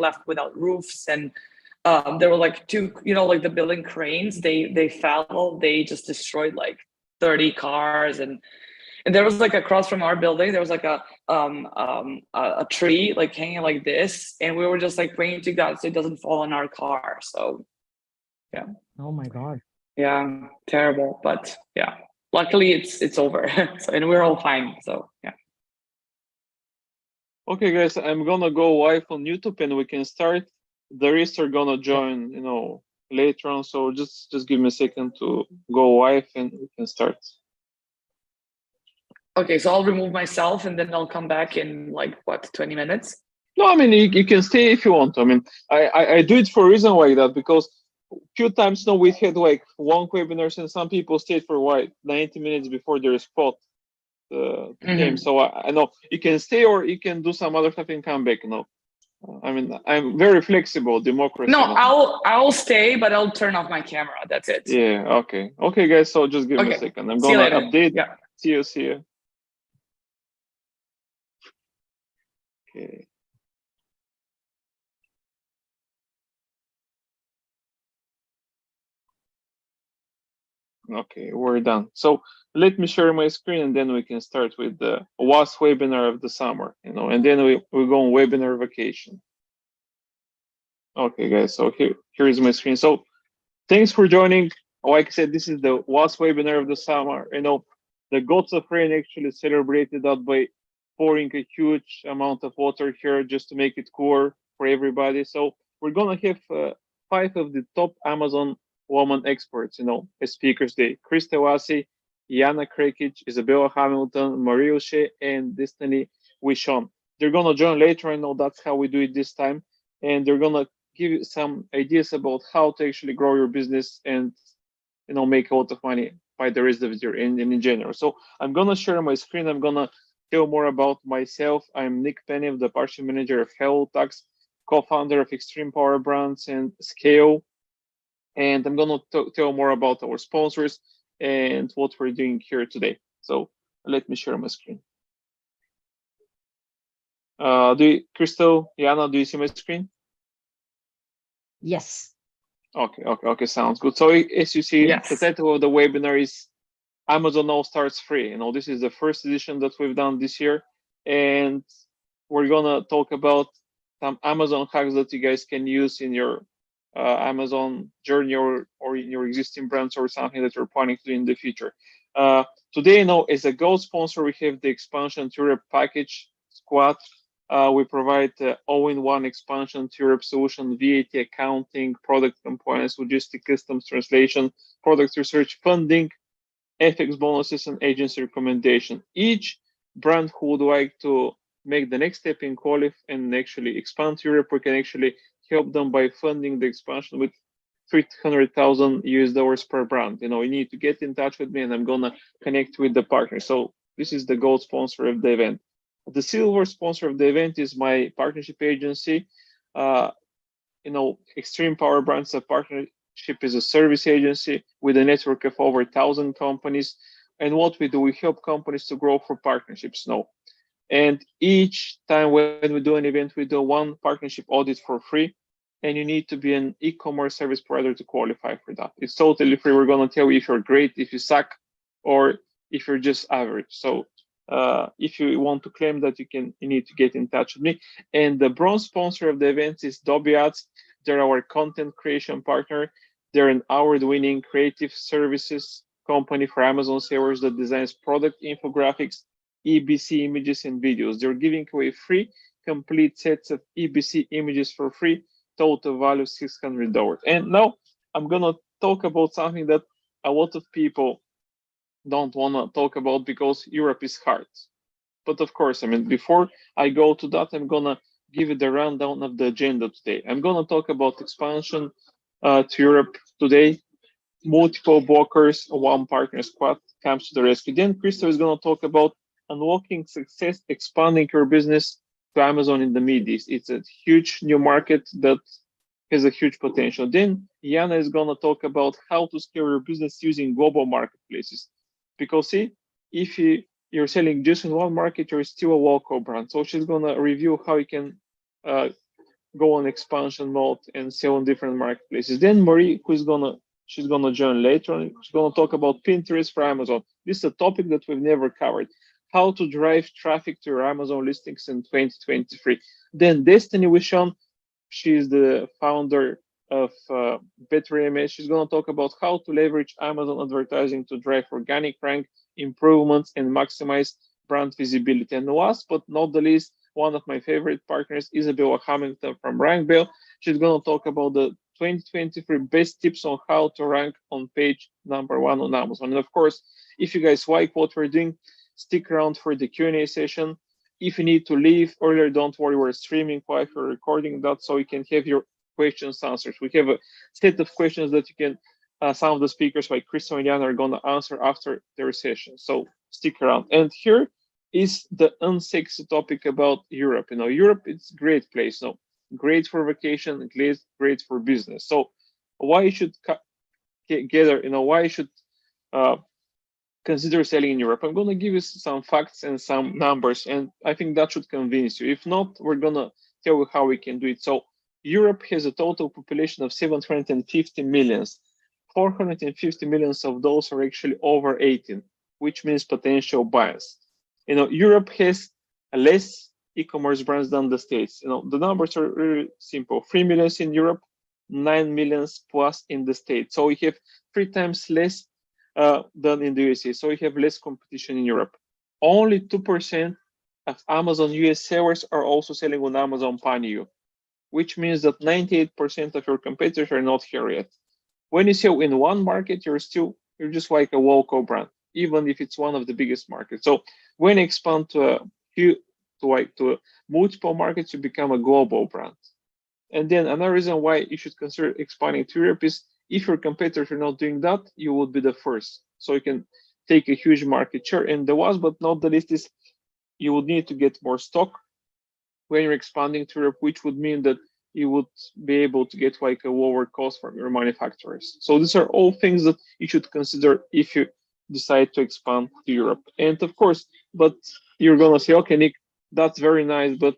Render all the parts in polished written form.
left without roofs, and there were like two, like the building cranes, they fell, they just destroyed like 30 cars, and there was like across from our building, there was like a tree like hanging like this, and we were just like praying to God so it doesn't fall on our car. So yeah. Oh my God. Yeah, terrible, but yeah, luckily it's over. So, and we're all fine. So yeah. Okay, guys, I'm gonna go live on YouTube and we can start. The rest are gonna join, later on. So just give me a second to go live and we can start. Okay, so I'll remove myself and then I'll come back in like what, 20 minutes? No, I mean you can stay if you want. I mean, I do it for a reason like that, because a few times we had like long webinars and some people stayed for 90 minutes before their spot came. So I know you can stay or you can do some other stuff and come back. I mean, I'm very flexible, democracy. No, I'll stay, but I'll turn off my camera. That's it. Yeah. Okay, guys. So just give me a second. I'm gonna update. Yeah. See you. Okay. Okay, we're done. So let me share my screen and then we can start with the last webinar of the summer, and then we go on webinar vacation. Okay, guys, so here is my screen. So thanks for joining. Like I said, this is the last webinar of the summer. The gods of rain actually celebrated that by pouring a huge amount of water here just to make it cooler for everybody. So we're gonna have 5 of the top Amazon woman experts, as speakers today. Krystel, Assi, Jana, Krekic, Izabela Hamilton, Maria O'Shea, and Destaney Wishon. They're gonna join later. I know that's how we do it this time, and they're gonna give you some ideas about how to actually grow your business and make a lot of money by the rest of the year in general. So I'm gonna share my screen. I'm gonna tell more about myself. I'm Nick Penev, the partnership manager of Hello Tax, co-founder of Extreme Power Brands and Scale. And I'm gonna tell more about our sponsors and what we're doing here today. So let me share my screen. Krystel, Jana, do you see my screen? Yes. Okay, sounds good. So as you see, yes. The title of the webinar is Amazon All Starts Free. This is the first edition that we've done this year, and we're gonna talk about some Amazon hacks that you guys can use in your Amazon journey or in your existing brands or something that you're planning to do in the future. Today, as a gold sponsor, we have the Expansion to Europe package squad. We provide all-in-one expansion to Europe solution, VAT, accounting, product compliance, logistics, customs translation, product research, funding, FX bonuses, and agency recommendation. Each brand who would like to make the next step in qualify and actually expand to Europe, we can actually help them by funding the expansion with $300,000 per brand. You need to get in touch with me and I'm gonna connect with the partner. So this is the gold sponsor of the event. The silver sponsor of the event is my partnership agency. Extreme Power Brands, a partnership is a service agency with a network of over 1,000 companies. And what we do, we help companies to grow through partnerships. And each time when we do an event, we do one partnership audit for free. And you need to be an e-commerce service provider to qualify for that. It's totally free. We're going to tell you if you're great, if you suck, or if you're just average. So if you want to claim that, you need to get in touch with me. And the bronze sponsor of the event is Dobby Ads. They're our content creation partner. They're an award-winning creative services company for Amazon sellers that designs product infographics, EBC images, and videos. They're giving away free complete sets of EBC images for free, total value $600. And now I'm gonna talk about something that a lot of people don't want to talk about because Europe is hard. But of course, before I go to that, I'm gonna give you the rundown of the agenda today. I'm gonna talk about expansion to Europe today. Multiple blockers, one partner squad comes to the rescue. Then Krystel is gonna talk about unlocking success, expanding your business to Amazon in the Middle East. It's a huge new market that has a huge potential. Then Jana is gonna talk about how to scale your business using global marketplaces. Because see, if you're selling just in one market, you're still a local brand. So she's gonna review how you can go on expansion mode and sell on different marketplaces. Then Marie, she's gonna join later on. She's gonna talk about Pinterest for Amazon. This is a topic that we've never covered. How to drive traffic to your Amazon listings in 2023. Then Destaney Wishon, she's the founder of BetterAMS. She's gonna talk about how to leverage Amazon advertising to drive organic rank improvements and maximize brand visibility. And last but not the least, one of my favorite partners, Izabela from RankBell. She's going to talk about the 2023 best tips on how to rank on page #1 on Amazon. And of course, if you guys like what we're doing, stick around for the Q&A session. If you need to leave earlier, don't worry, we're streaming while we're recording that so you can have your questions answered. We have a set of questions that you can, some of the speakers like Krystel and Jana are going to answer after their session. So stick around. And here is the unsexy topic about Europe. Europe, it's a great place. Great for vacation, great for business. So why you should gather, why you should consider selling in Europe? I'm going to give you some facts and some numbers, and I think that should convince you. If not, we're going to tell you how we can do it. So Europe has a total population of 750 millions. 450 millions of those are actually over 18, which means potential buyers. Europe has less e-commerce brands than the States. The numbers are really simple. 3 million in Europe, 9 million plus in the States. So we have 3 times less than in the USA. So we have less competition in Europe. Only 2% of Amazon US sellers are also selling on Amazon Pan-EU, which means that 98% of your competitors are not here yet. When you sell in one market, you're just like a local brand, even if it's one of the biggest markets. So when you expand to multiple markets, you become a global brand. And then another reason why you should consider expanding to Europe is if your competitors are not doing that, you would be the first. So you can take a huge market share. And the last but not the least is you would need to get more stock when you're expanding to Europe, which would mean that you would be able to get like a lower cost from your manufacturers. So these are all things that you should consider if you decide to expand to Europe. And of course, but you're gonna say, okay, Nick, that's very nice, but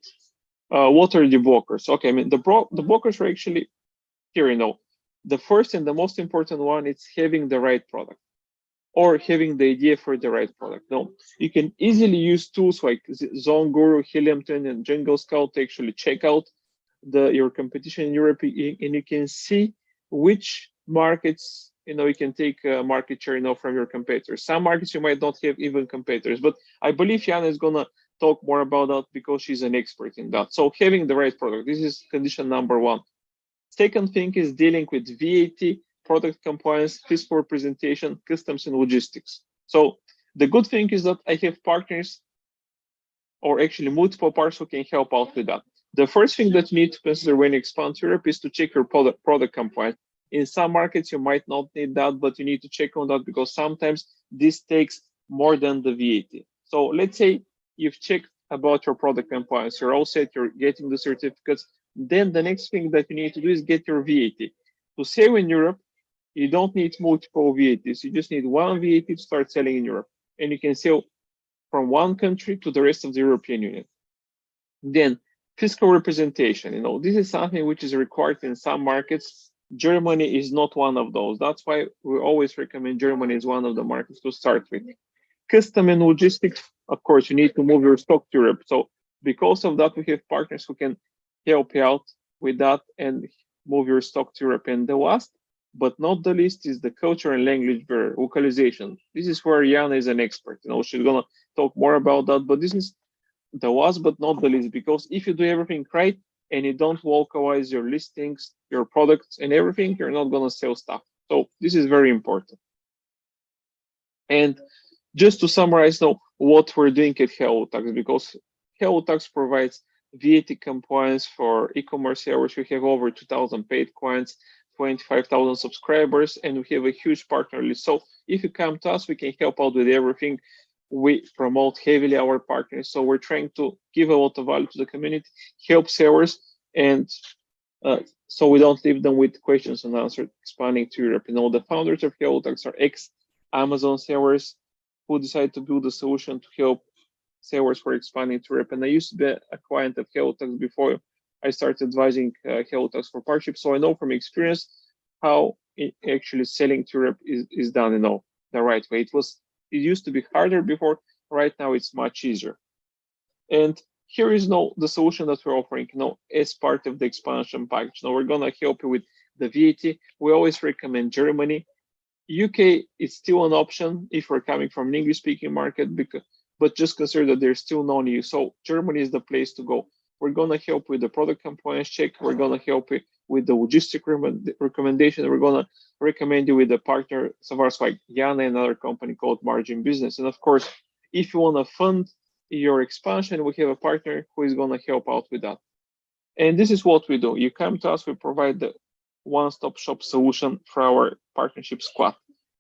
what are the blockers? Okay, the blockers are actually here. The first and the most important one is having the right product or having the idea for the right product. You can easily use tools like Zone Guru, Helium 10, and Jungle Scout to actually check out your competition in Europe, and you can see which markets you can take market share from your competitors. Some markets you might not have even competitors, but I believe Jana is gonna talk more about that because she's an expert in that. So having the right product, this is condition #1. Second thing is dealing with VAT, product compliance, fiscal representation, customs, and logistics. So the good thing is that I have partners, or actually multiple partners, who can help out with that. The first thing that you need to consider when you expand to Europe is to check your product compliance. In some markets, you might not need that, but you need to check on that because sometimes this takes more than the VAT. So let's say you've checked about your product compliance, you're all set, you're getting the certificates. Then the next thing that you need to do is get your VAT. To sell in Europe, you don't need multiple VATs. You just need one VAT to start selling in Europe. And you can sell from one country to the rest of the European Union. Then fiscal representation. This is something which is required in some markets. Germany is not one of those. That's why we always recommend Germany as one of the markets to start with. Custom and logistics, of course, you need to move your stock to Europe. So because of that, we have partners who can help you out with that and move your stock to Europe. And the last but not the least is the culture and language barrier, localization. This is where Jana is an expert. She's gonna talk more about that, but this is the last but not the least, because if you do everything right and you don't localize your listings, your products, and everything, you're not gonna sell stuff. So this is very important. And just to summarize now what we're doing at HelloTax, because HelloTax provides VAT compliance for e-commerce sellers. We have over 2,000 paid clients, 25,000 subscribers, and we have a huge partner list. So if you come to us, we can help out with everything. We promote heavily our partners. So we're trying to give a lot of value to the community, help sellers, and so we don't leave them with questions and answers expanding to Europe. The founders of HelloTax are ex-Amazon sellers who decided to build a solution to help sellers for expanding to Europe. And I used to be a client of HelloTax before I started advising Hello Tax for partnership. So I know from experience how actually selling to Europe is done, the right way. It used to be harder before. Right now, it's much easier. And here is the solution that we're offering, as part of the expansion package. Now we're gonna help you with the VAT. We always recommend Germany. UK is still an option if we're coming from an English-speaking market, but just consider that there's still no new. So Germany is the place to go. We're gonna help with the product compliance check. We're gonna help you with the logistic recommendation. We're gonna recommend you with a partner of ours like Jana and another company called Margin Business. And of course, if you wanna fund your expansion, we have a partner who is gonna help out with that. And this is what we do. You come to us, we provide the one-stop shop solution for our partnership squad.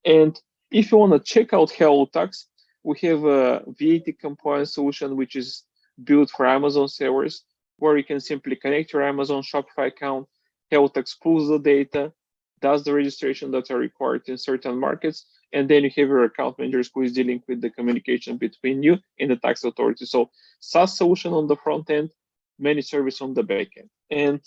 And if you want to check out Hello Tax, we have a VAT compliance solution which is built for Amazon sellers, where you can simply connect your Amazon Shopify account. Hello Tax pulls the data, does the registration that are required in certain markets, and then you have your account managers who is dealing with the communication between you and the tax authority. So SaaS solution on the front end, managed service on the back end.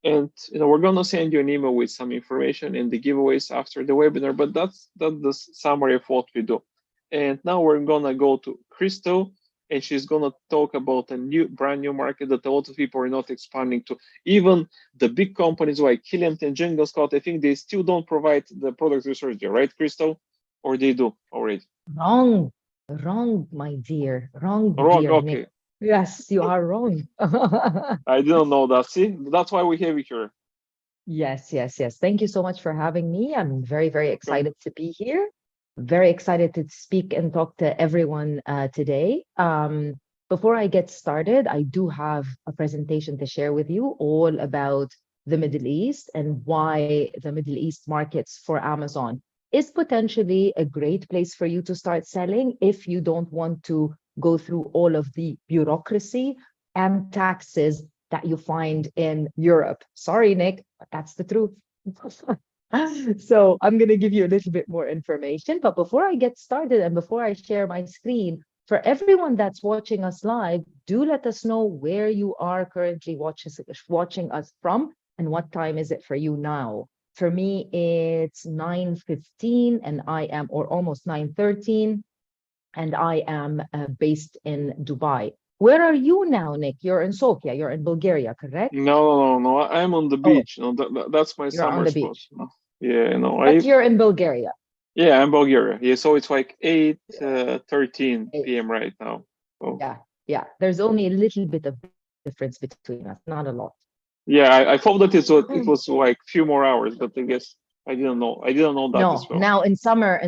And we're gonna send you an email with some information and the giveaways after the webinar, but that's the summary of what we do. And now we're gonna go to Krystel, and she's gonna talk about a brand new market that a lot of people are not expanding to. Even the big companies like Killian and Jungle Scout, I think they still don't provide the product research there, right, Krystel? Or they do already? Wrong, my dear. Wrong, dear okay. Nick. Yes, you are wrong. I didn't know that. See, that's why we have you here. Yes. Thank you so much for having me. I'm very, very excited to be here. Very excited to speak and talk to everyone today. Before I get started, I do have a presentation to share with you all about the Middle East and why the Middle East markets for Amazon is potentially a great place for you to start selling if you don't want to go through all of the bureaucracy and taxes that you find in Europe. Sorry, Nick, but that's the truth. So I'm going to give you a little bit more information. But before I get started and before I share my screen, for everyone that's watching us live, do let us know where you are currently watching us from and what time is it for you now. For me, it's 9:15 and I am, or almost 9:13. And I am based in Dubai. Where are you now, Nick? You're in Sofia. You're in Bulgaria, correct? No. I'm on the beach. That's my You're on summer the spot. beach. Yeah, But you're in Bulgaria. Yeah, I'm Bulgaria. Yeah, so it's like 8:13 p.m. right now. So. Yeah. There's only a little bit of difference between us, not a lot. Yeah, I thought that it was like few more hours, but I guess I didn't know that as well. Now in summer,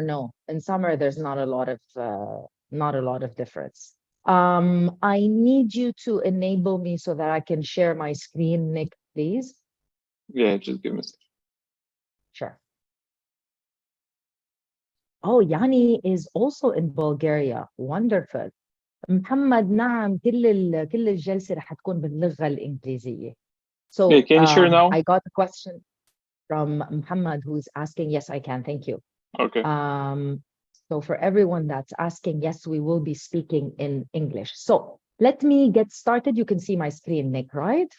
no. In summer, there's not a lot of difference. I need you to enable me so that I can share my screen, Nick, please. Yeah, just give me a second. Sure. Oh, Yanni is also in Bulgaria. Wonderful. محمد نعم كل الجلسة رح تكون باللغة الإنجليزية. So can you share now? I got a question from Muhammad who's asking. Yes, I can. Thank you. Okay. So for everyone that's asking, yes, we will be speaking in English. So let me get started. You can see my screen, Nick, right?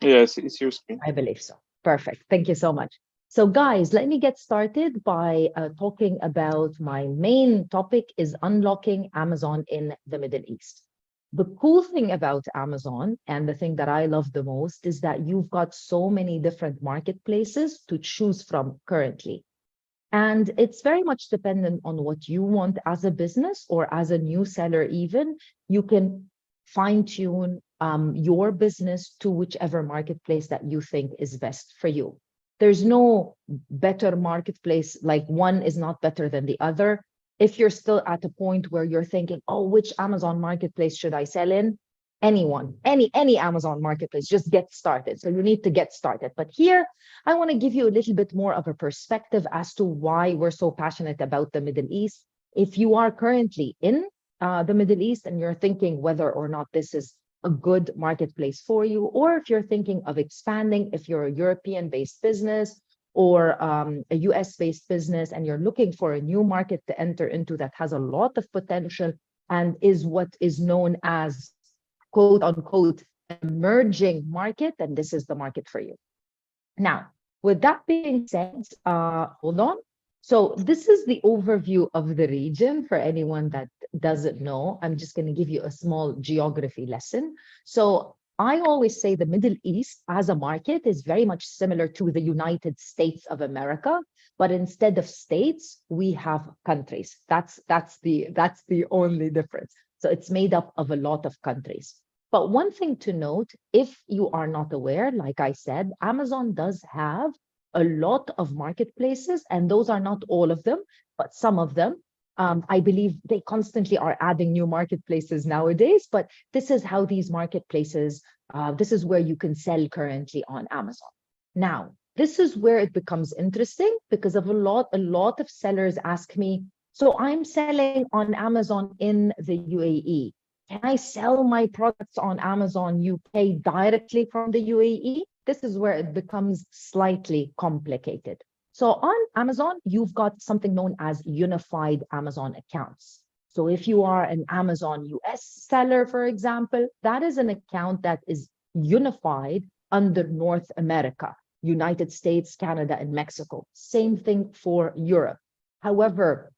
Yes, it's your screen. I believe so. Perfect. Thank you so much. So guys, let me get started by talking about my main topic is unlocking Amazon in the Middle East. The cool thing about Amazon and the thing that I love the most is that you've got so many different marketplaces to choose from currently. And it's very much dependent on what you want as a business or as a new seller even. You can fine-tune your business to whichever marketplace that you think is best for you. There's no better marketplace, like one is not better than the other. If you're still at a point where you're thinking, oh, which Amazon marketplace should I sell in? Anyone, any Amazon marketplace, just get started. So you need to get started. But here, I want to give you a little bit more of a perspective as to why we're so passionate about the Middle East. If you are currently in the Middle East and you're thinking whether or not this is a good marketplace for you, or if you're thinking of expanding, if you're a European-based business or a US-based business and you're looking for a new market to enter into that has a lot of potential and is what is known as quote unquote emerging market, then this is the market for you. Now, with that being said, hold on. So this is the overview of the region for anyone that doesn't know. I'm just going to give you a small geography lesson. So I always say the Middle East as a market is very much similar to the United States of America, but instead of states, we have countries. That's the only difference. So it's made up of a lot of countries. But one thing to note, if you are not aware, like I said, Amazon does have a lot of marketplaces, and those are not all of them, but some of them. I believe they constantly are adding new marketplaces nowadays, but this is how these marketplaces, this is where you can sell currently on Amazon. Now, this is where it becomes interesting because of a lot of sellers ask me, so I'm selling on Amazon in the UAE. Can I sell my products on Amazon UK directly from the UAE? This is where it becomes slightly complicated. So on Amazon, you've got something known as unified Amazon accounts. So if you are an Amazon US seller, for example, that is an account that is unified under North America, United States, Canada, and Mexico. Same thing for Europe. However,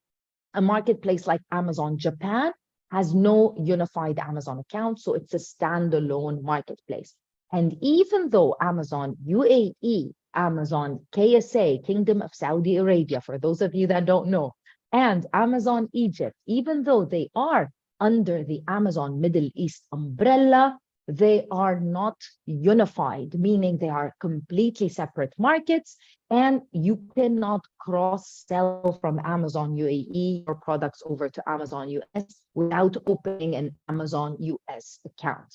a marketplace like Amazon Japan has no unified Amazon account, so it's a standalone marketplace. And even though Amazon UAE, Amazon KSA, Kingdom of Saudi Arabia, for those of you that don't know, and Amazon Egypt, even though they are under the Amazon Middle East umbrella, they are not unified, meaning they are completely separate markets, and you cannot cross-sell from Amazon UAE or products over to Amazon US without opening an Amazon US account.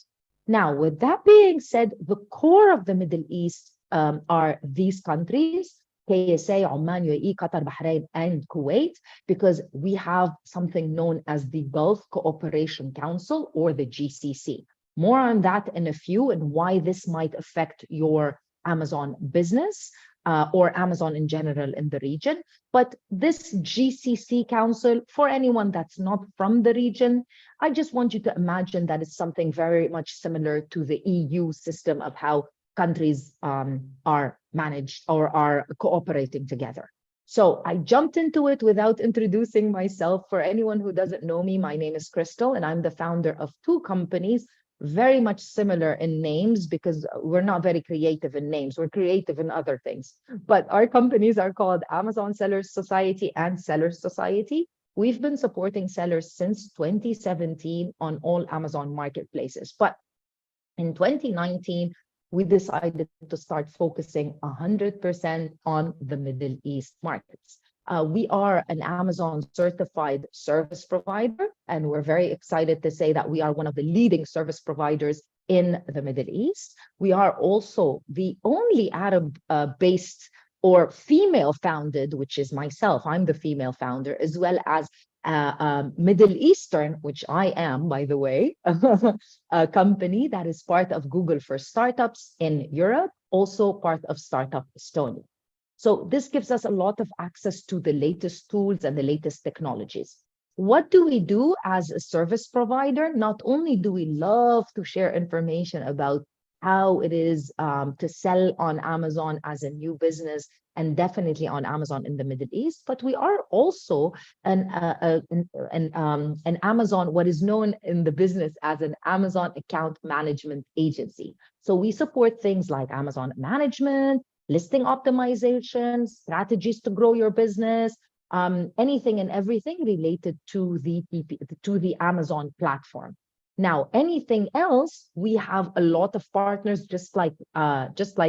Now, with that being said, the core of the Middle East are these countries, KSA, Oman, UAE, Qatar, Bahrain, and Kuwait, because we have something known as the Gulf Cooperation Council, or the GCC. More on that in a few, and why this might affect your Amazon business or Amazon in general in the region. But this GCC Council, for anyone that's not from the region, I just want you to imagine that it's something very much similar to the EU system of how countries are managed or are cooperating together. So I jumped into it without introducing myself. For anyone who doesn't know me, my name is Krystel, and I'm the founder of two companies very much similar in names, because we're not very creative in names. We're creative in other things. But our companies are called Amazon Sellers Society and Sellers Society. We've been supporting sellers since 2017 on all Amazon marketplaces. But in 2019, we decided to start focusing 100% on the Middle East markets. We are an Amazon certified service provider, and we're very excited to say that we are one of the leading service providers in the Middle East. We are also the only Arab-based or female-founded, which is myself, I'm the female founder, as well as Middle Eastern, which I am, by the way, a company that is part of Google for Startups in Europe, also part of Startup Estonia. So this gives us a lot of access to the latest tools and the latest technologies. What do we do as a service provider? Not only do we love to share information about how it is to sell on Amazon as a new business, and definitely on Amazon in the Middle East, but we are also an Amazon, what is known in the business as an Amazon account management agency. So we support things like Amazon management, listing optimization, strategies to grow your business, anything and everything related to the Amazon platform. Now, anything else, we have a lot of partners, just like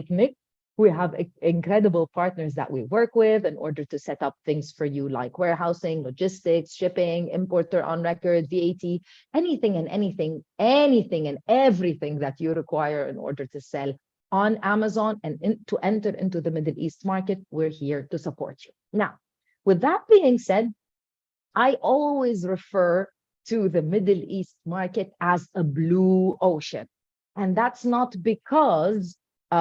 Nick. We have incredible partners that we work with in order to set up things for you like warehousing, logistics, shipping, importer on record, VAT, anything and everything that you require in order to sell on Amazon and to enter into the Middle East market. We're here to support you. Now, with that being said, I always refer to the Middle East market as a blue ocean. And that's not because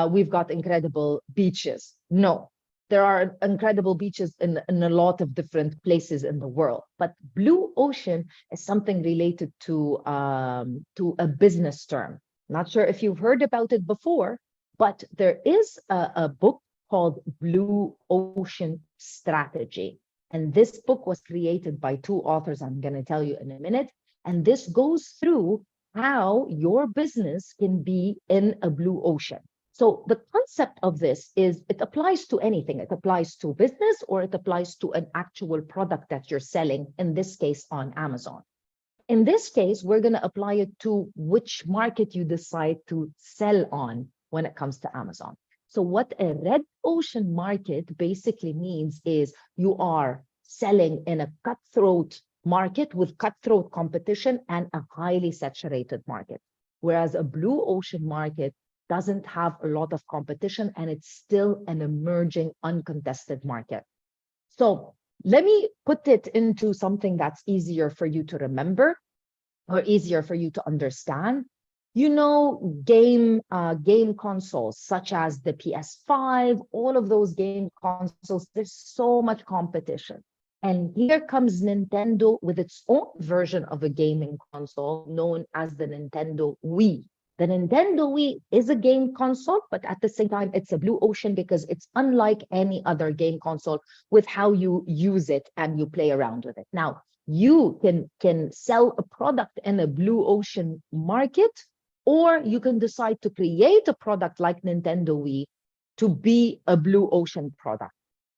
we've got incredible beaches. No, there are incredible beaches in a lot of different places in the world. But blue ocean is something related to a business term. Not sure if you've heard about it before, but there is a book called Blue Ocean Strategy. And this book was created by two authors I'm going to tell you in a minute. And this goes through how your business can be in a blue ocean. So the concept of this is it applies to anything. It applies to business or it applies to an actual product that you're selling, in this case on Amazon. In this case, we're going to apply it to which market you decide to sell on when it comes to Amazon. So what a red ocean market basically means is you are selling in a cutthroat market with cutthroat competition and a highly saturated market. Whereas a blue ocean market doesn't have a lot of competition and it's still an emerging uncontested market. So let me put it into something that's easier for you to remember or easier for you to understand. You know, game consoles such as the PS5, all of those game consoles, there's so much competition. And here comes Nintendo with its own version of a gaming console known as the Nintendo Wii. The Nintendo Wii is a game console, but at the same time, it's a blue ocean because it's unlike any other game console with how you use it and you play around with it. Now, you can sell a product in a blue ocean market, or you can decide to create a product like Nintendo Wii to be a blue ocean product.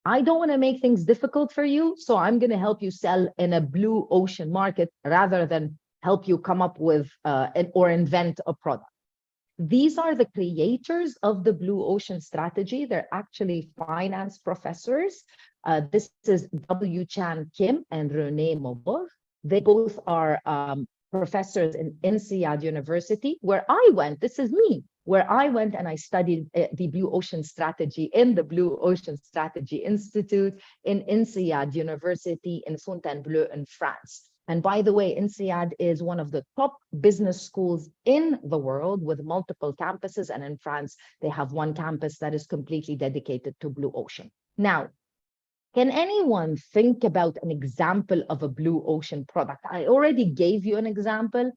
I don't want to make things difficult for you, so I'm going to help you sell in a blue ocean market rather than help you come up with or invent a product. These are the creators of the blue ocean strategy. They're actually finance professors. This is W. Chan Kim and Renee Mobor. They both are professors in INSEAD University, where I went. This is me, where I went and I studied the Blue Ocean Strategy in the Blue Ocean Strategy Institute in INSEAD University in Fontainebleau in France. And by the way, INSEAD is one of the top business schools in the world with multiple campuses. And in France, they have one campus that is completely dedicated to blue ocean. Now, can anyone think about an example of a blue ocean product? I already gave you an example.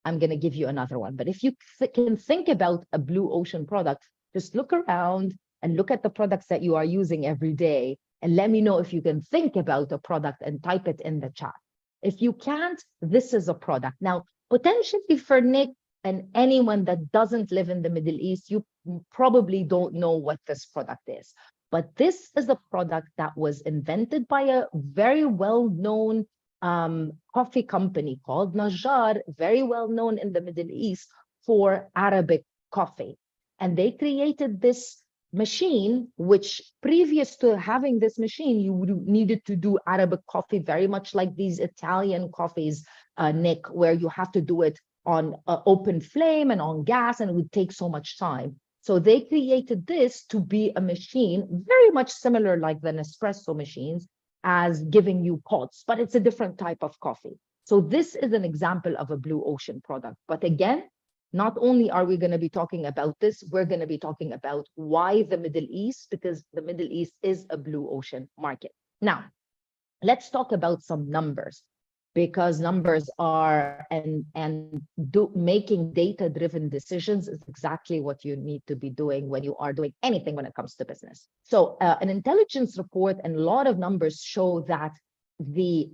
I'm going to give you another one. But if you can think about a blue ocean product, just look around and look at the products that you are using every day. And let me know if you can think about a product and type it in the chat. If you can't, this is a product. Now, potentially for Nick and anyone that doesn't live in the Middle East, you probably don't know what this product is. But this is a product that was invented by a very well-known coffee company called Najjar, very well-known in the Middle East for Arabic coffee. And they created this machine, which previous to having this machine, you needed to do Arabic coffee very much like these Italian coffees, Nick, where you have to do it on open flame and on gas, and it would take so much time. So they created this to be a machine very much similar like the Nespresso machines as giving you pods, but it's a different type of coffee. So this is an example of a blue ocean product. But again, not only are we going to be talking about this, we're going to be talking about why the Middle East, because the Middle East is a blue ocean market. Now, let's talk about some numbers, because numbers are making data-driven decisions is exactly what you need to be doing when you are doing anything when it comes to business. So an intelligence report and a lot of numbers show that the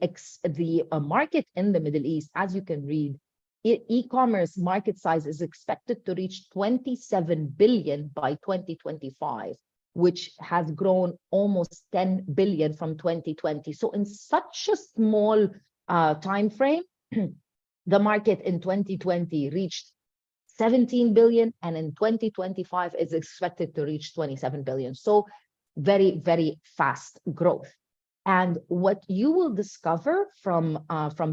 market in the Middle East, as you can read, e-commerce market size is expected to reach 27 billion by 2025, which has grown almost 10 billion from 2020. So in such a small time frame, the market in 2020 reached 17 billion, and in 2025 is expected to reach 27 billion. So very, very fast growth. And what you will discover from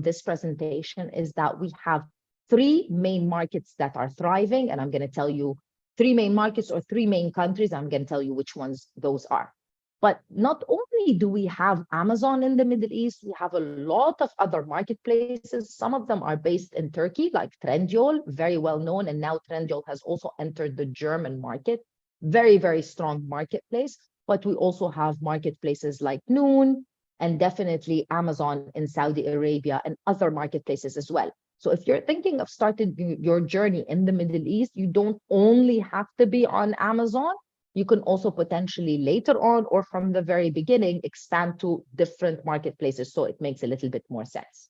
this presentation is that we have three main markets that are thriving, and I'm going to tell you three main markets or three main countries. I'm going to tell you which ones those are. But not only do we have Amazon in the Middle East, we have a lot of other marketplaces. Some of them are based in Turkey, like Trendyol, very well known. And now Trendyol has also entered the German market. Very, very strong marketplace. But we also have marketplaces like Noon and definitely Amazon in Saudi Arabia and other marketplaces as well. So if you're thinking of starting your journey in the Middle East, you don't only have to be on Amazon. You can also potentially later on or from the very beginning expand to different marketplaces. So it makes a little bit more sense.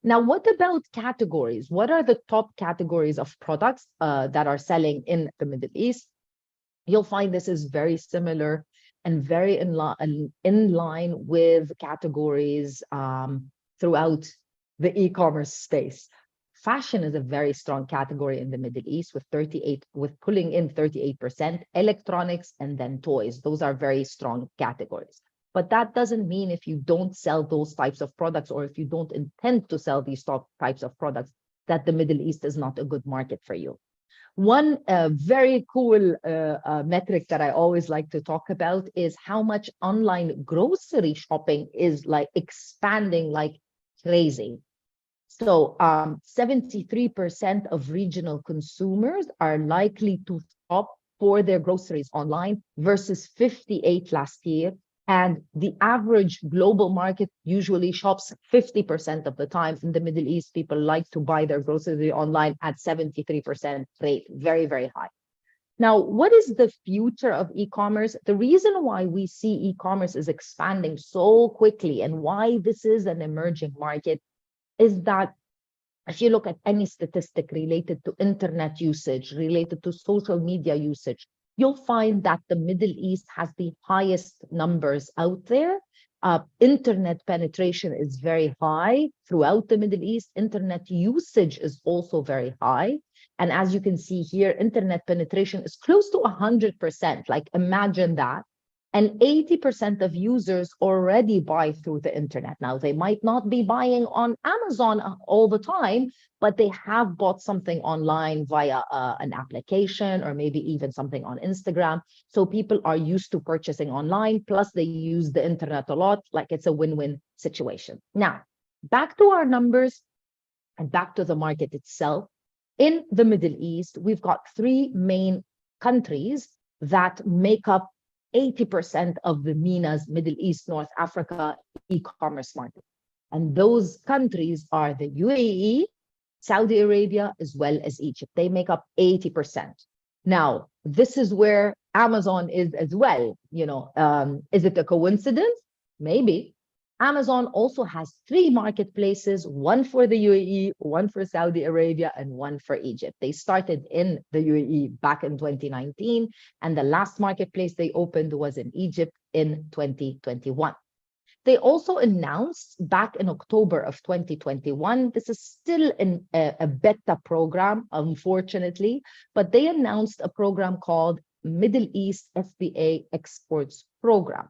Now, what about categories? What are the top categories of products that are selling in the Middle East? You'll find this is very similar and very in line with categories throughout the e-commerce space. Fashion is a very strong category in the Middle East with pulling in 38%, electronics, and then toys. Those are very strong categories. But that doesn't mean if you don't sell those types of products or if you don't intend to sell these top types of products, that the Middle East is not a good market for you. One very cool metric that I always like to talk about is how much online grocery shopping is like expanding like crazy. So 73% of regional consumers are likely to shop for their groceries online versus 58% last year. And the average global market usually shops 50% of the time. In the Middle East, people like to buy their groceries online at 73% rate, very, very high. Now, what is the future of e-commerce? The reason why we see e-commerce is expanding so quickly and why this is an emerging market is that if you look at any statistic related to internet usage, related to social media usage, you'll find that the Middle East has the highest numbers out there. Internet penetration is very high throughout the Middle East. Internet usage is also very high. And as you can see here, internet penetration is close to 100%. Like imagine that. And 80% of users already buy through the internet. Now, they might not be buying on Amazon all the time, but they have bought something online via an application or maybe even something on Instagram. So people are used to purchasing online, plus they use the internet a lot, like it's a win-win situation. Now, back to our numbers and back to the market itself. In the Middle East, we've got three main countries that make up 80% of the MENA's Middle East, North Africa e-commerce market. And those countries are the UAE, Saudi Arabia, as well as Egypt. They make up 80%. Now, this is where Amazon is as well. You know, is it a coincidence? Maybe. Amazon also has three marketplaces, one for the UAE, one for Saudi Arabia, and one for Egypt. They started in the UAE back in 2019, and the last marketplace they opened was in Egypt in 2021. They also announced back in October of 2021, this is still in a beta program, unfortunately, but they announced a program called Middle East FBA Exports Program,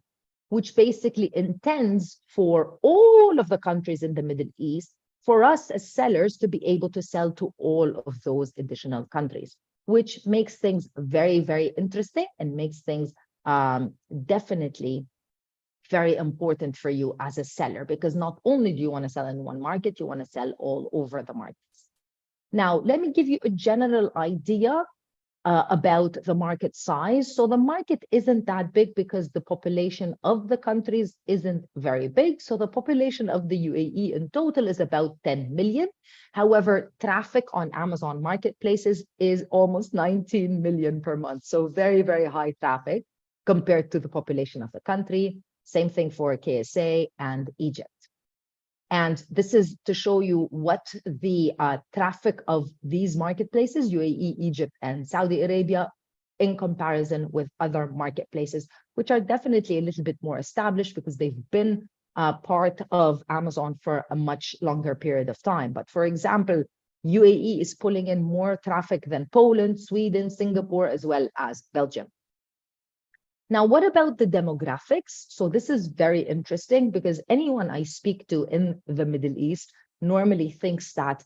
which basically intends for all of the countries in the Middle East, for us as sellers to be able to sell to all of those additional countries, which makes things very, very interesting and makes things definitely very important for you as a seller, because not only do you want to sell in one market, you want to sell all over the markets. Now, let me give you a general idea about the market size. So the market isn't that big because the population of the countries isn't very big. So the population of the UAE in total is about 10 million. However, traffic on Amazon marketplaces is almost 19 million per month. So very, very high traffic compared to the population of the country. Same thing for KSA and Egypt. And this is to show you what the traffic of these marketplaces, UAE, Egypt, and Saudi Arabia, in comparison with other marketplaces, which are definitely a little bit more established because they've been part of Amazon for a much longer period of time. But for example, UAE is pulling in more traffic than Poland, Sweden, Singapore, as well as Belgium. Now, what about the demographics? So this is very interesting because anyone I speak to in the Middle East normally thinks that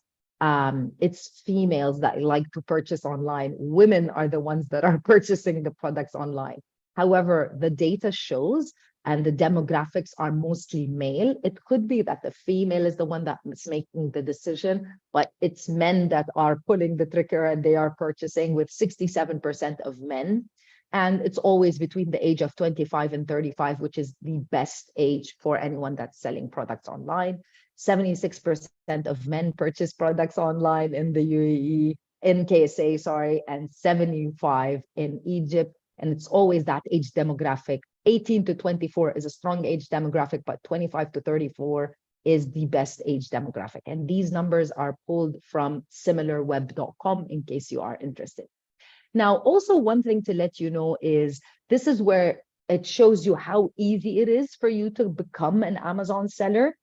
it's females that like to purchase online. Women are the ones that are purchasing the products online. However, the data shows and the demographics are mostly male. It could be that the female is the one that's making the decision, but it's men that are pulling the trigger and they are purchasing, with 67% of men. And it's always between the age of 25 and 35, which is the best age for anyone that's selling products online. 76% of men purchase products online in the UAE, in KSA, sorry, and 75 in Egypt. And it's always that age demographic. 18 to 24 is a strong age demographic, but 25 to 34 is the best age demographic. And these numbers are pulled from similarweb.com in case you are interested. Now, also one thing to let you know is this is where it shows you how easy it is for you to become an Amazon seller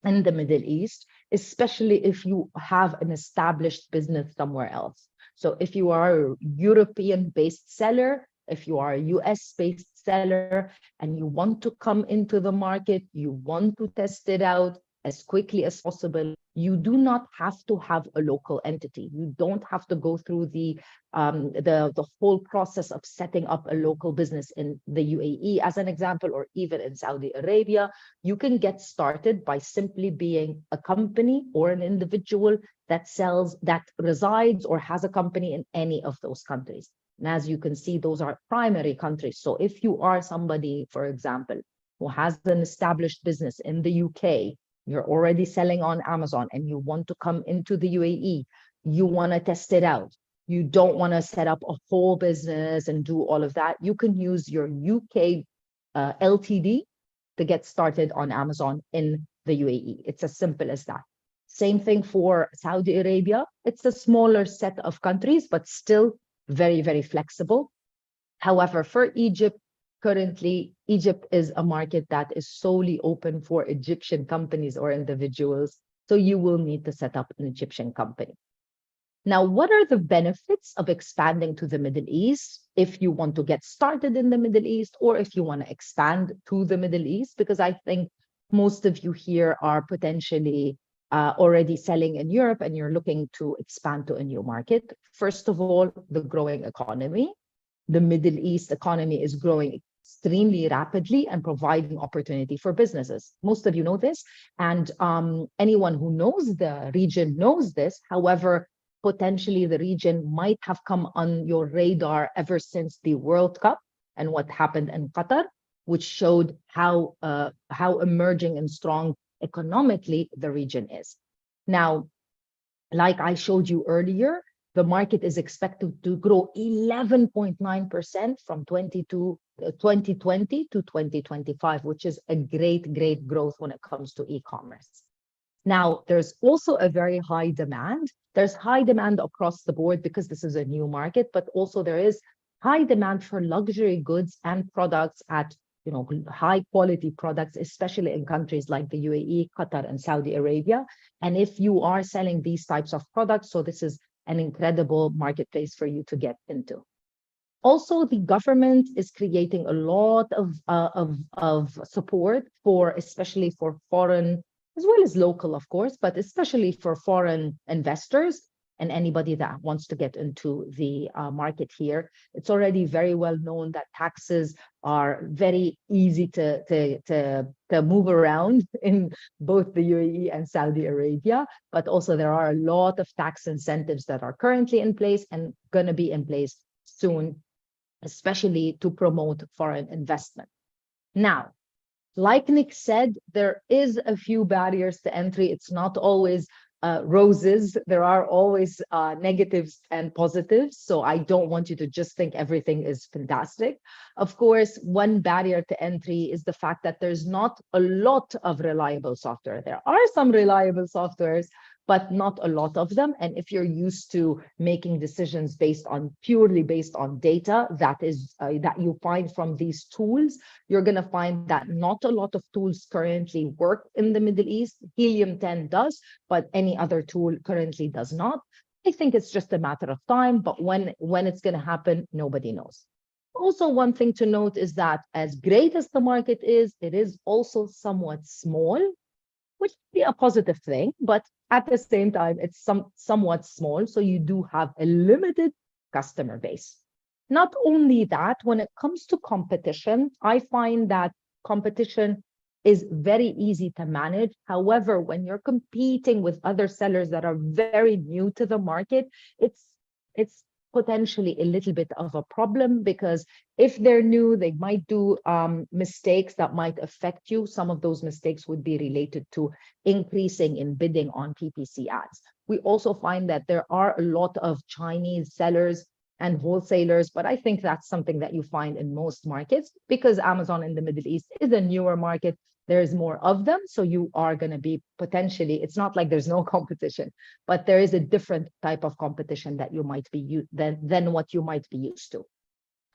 in the Middle East, especially if you have an established business somewhere else. So if you are a European-based seller, if you are a US-based seller, and you want to come into the market, you want to test it out as quickly as possible, you do not have to have a local entity. You don't have to go through the whole process of setting up a local business in the UAE, as an example, or even in Saudi Arabia. You can get started by simply being a company or an individual that resides or has a company in any of those countries. And as you can see, those are primary countries. So if you are somebody, for example, who has an established business in the UK, you're already selling on Amazon and you want to come into the UAE, you want to test it out, you don't want to set up a whole business and do all of that, you can use your UK LTD to get started on Amazon in the UAE. It's as simple as that. Same thing for Saudi Arabia. It's a smaller set of countries, but still very, very flexible. However, for Egypt, currently, Egypt is a market that is solely open for Egyptian companies or individuals. So you will need to set up an Egyptian company. Now, what are the benefits of expanding to the Middle East if you want to get started in the Middle East or if you want to expand to the Middle East? Because I think most of you here are potentially already selling in Europe and you're looking to expand to a new market. First of all, the growing economy. The Middle East economy is growing extremely rapidly and providing opportunity for businesses. Most of you know this, and anyone who knows the region knows this. However, potentially the region might have come on your radar ever since the World Cup and what happened in Qatar, which showed how emerging and strong economically the region is. Now, like I showed you earlier, the market is expected to grow 11.9% from 2020 to 2025, which is a great growth when it comes to e-commerce. Now, there's also a very high demand. There's high demand across the board because this is a new market, but also there is high demand for luxury goods and products at high quality products, especially in countries like the UAE, Qatar, and Saudi Arabia. And if you are selling these types of products, so this is an incredible marketplace for you to get into. Also, the government is creating a lot of support for, especially for foreign, as well as local, of course, but especially for foreign investors and anybody that wants to get into the market here. It's already very well known that taxes are very easy to move around in both the UAE and Saudi Arabia, but also there are a lot of tax incentives that are currently in place and going to be in place soon, especially to promote foreign investment. Now, like Nick said, there is a few barriers to entry. It's not always roses. There are always negatives and positives. So I don't want you to just think everything is fantastic. Of course, one barrier to entry is the fact that there's not a lot of reliable software. There are some reliable softwares, but not a lot of them. And if you're used to making decisions purely based on data that you find from these tools, you're going to find that not a lot of tools currently work in the Middle East. Helium 10 does, but any other tool currently does not. I think it's just a matter of time, but when it's going to happen, nobody knows. Also, one thing to note is that as great as the market is, it is also somewhat small, which would be a positive thing, but at the same time, it's somewhat small, so you do have a limited customer base. Not only that, when it comes to competition, I find that competition is very easy to manage. However, when you're competing with other sellers that are very new to the market, it's potentially a little bit of a problem, because if they're new, they might do mistakes that might affect you. Some of those mistakes would be related to increasing in bidding on PPC ads. We also find that there are a lot of Chinese sellers and wholesalers, but I think that's something that you find in most markets, because Amazon in the Middle East is a newer market. There's more of them, so you are going to be potentially, it's not like there's no competition, but there is a different type of competition that you might be than what you might be used to.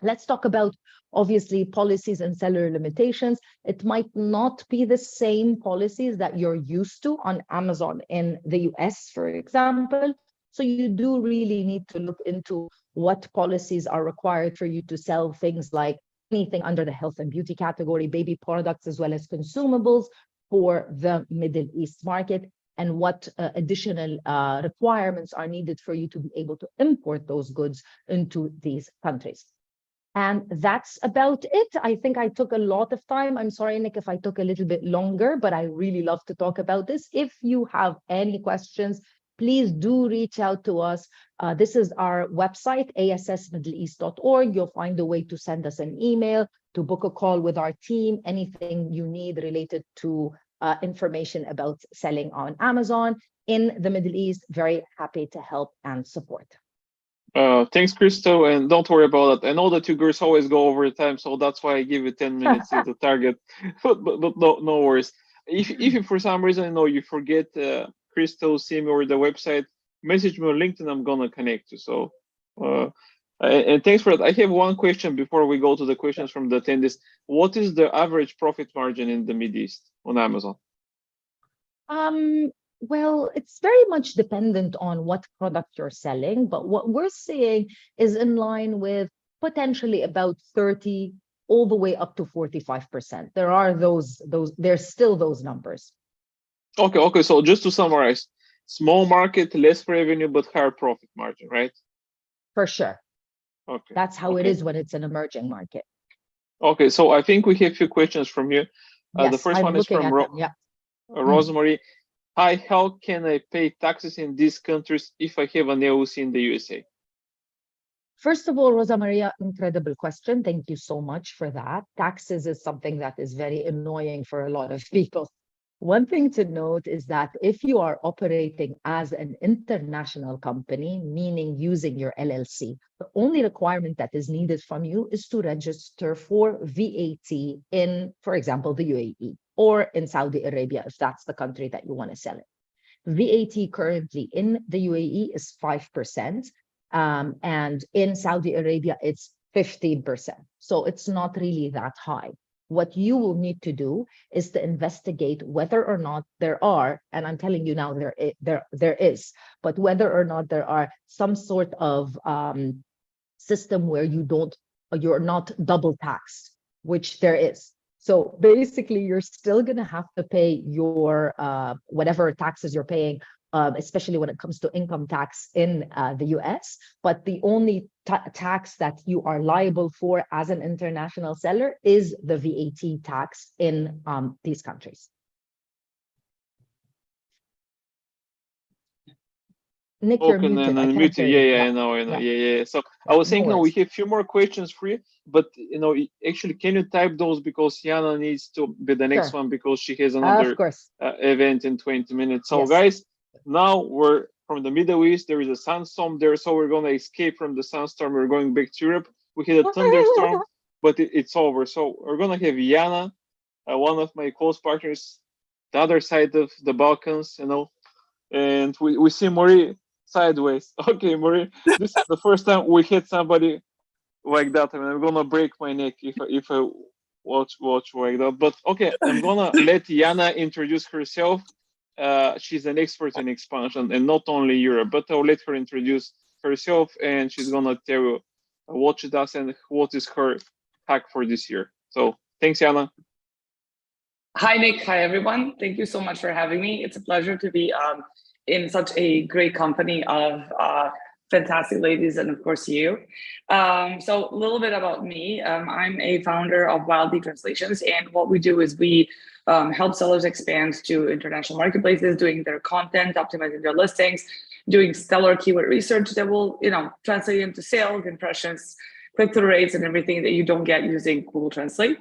Let's talk about, obviously, policies and seller limitations. It might not be the same policies that you're used to on Amazon in the US, for example. So you do really need to look into what policies are required for you to sell things like anything under the health and beauty category, baby products, as well as consumables for the Middle East market, and what additional requirements are needed for you to be able to import those goods into these countries. And that's about it. I think I took a lot of time. I'm sorry, Nick, if I took a little bit longer, but I really love to talk about this. If you have any questions, please do reach out to us. This is our website, assmiddleeast.org. You'll find a way to send us an email, to book a call with our team, anything you need related to information about selling on Amazon in the Middle East. Very happy to help and support. Thanks, Krystel, and don't worry about it. I know that you girls always go over time, so that's why I give you 10 minutes as a target. but no worries. If for some reason you forget Krystel, see me or the website, message me on LinkedIn. I'm gonna connect you. So, and thanks for that. I have one question before we go to the questions from the attendees. What is the average profit margin in the Middle East on Amazon? Well, it's very much dependent on what product you're selling, but what we're seeing is in line with potentially about 30 all the way up to 45%. There are there's still those numbers. Okay. So just to summarize, small market, less revenue, but higher profit margin, right? For sure. Okay. That's how it is when it's an emerging market. Okay, so I think we have a few questions from you. Yes, the first one is from Rosemary. Hi, how can I pay taxes in these countries if I have an LLC in the USA? First of all, Rosa Maria, incredible question. Thank you so much for that. Taxes is something that is very annoying for a lot of people. One thing to note is that if you are operating as an international company, meaning using your LLC, the only requirement that is needed from you is to register for VAT in, for example, the UAE or in Saudi Arabia, if that's the country that you want to sell it. VAT currently in the UAE is 5%, and in Saudi Arabia, it's 15%. So it's not really that high. What you will need to do is to investigate whether or not there are, and I'm telling you now there is, but whether or not there are some sort of system where you're not double taxed, which there is. So basically, you're still going to have to pay your whatever taxes you're paying, especially when it comes to income tax in the US. But the only tax that you are liable for as an international seller is the VAT tax in these countries. Nick, you're muted. I'm muted. Yeah, I know. Yeah. So I was thinking we have a few more questions for you, but actually, can you type those, because Jana needs to be the next one, because she has another event in 20 minutes. So guys, now we're from the Middle East. There is a sandstorm there, so we're gonna escape from the sandstorm. We're going back to Europe. We had a thunderstorm, but it's over. So we're gonna have Jana, one of my close partners, the other side of the Balkans, and we see Marie sideways. Okay, Marie, this is the first time we had somebody like that. I mean, I'm gonna break my neck if I watch like that. But okay, I'm gonna let Jana introduce herself. She's an expert in expansion, and not only Europe, but I'll let her introduce herself, and she's gonna tell you what she does and what is her hack for this year. So thanks, Jana. Hi, Nick. Hi, everyone. Thank you so much for having me. It's a pleasure to be in such a great company of fantastic ladies, and of course you. So a little bit about me. I'm a founder of Wildly Translations, and what we do is we help sellers expand to international marketplaces, doing their content, optimizing their listings, doing stellar keyword research that will, translate into sales, impressions, click-through rates, and everything that you don't get using Google Translate.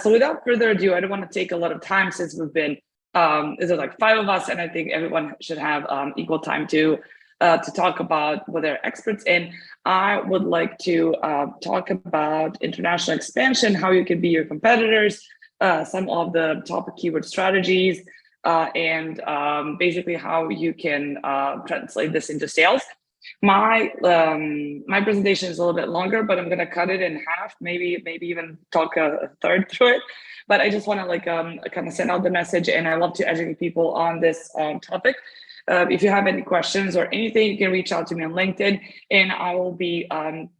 So without further ado, I don't want to take a lot of time since we've been, there's like 5 of us, and I think everyone should have equal time to talk about what they're experts in. I would like to talk about international expansion, how you can be your competitors, some of the top keyword strategies, and basically how you can translate this into sales. My presentation is a little bit longer, but I'm going to cut it in half, maybe even talk a third through it. But I just want to kind of send out the message, and I love to educate people on this topic. If you have any questions or anything, you can reach out to me on LinkedIn, and I will be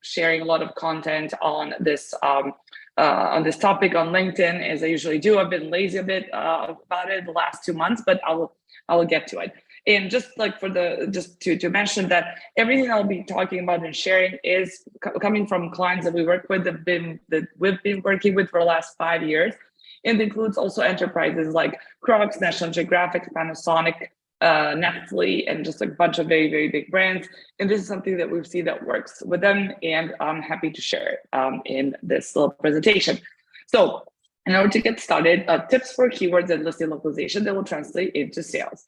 sharing a lot of content on this topic on LinkedIn, as I usually do. I've been lazy a bit about it the last 2 months, but I will get to it. And just to mention that everything I'll be talking about and sharing is coming from clients that we work with that we've been working with for the last 5 years. And it includes also enterprises like Crocs, National Geographic, Panasonic, Nestle, and just a bunch of very, very big brands. And this is something that we've seen that works with them, and I'm happy to share it in this little presentation. So in order to get started, tips for keywords and listing localization that will translate into sales.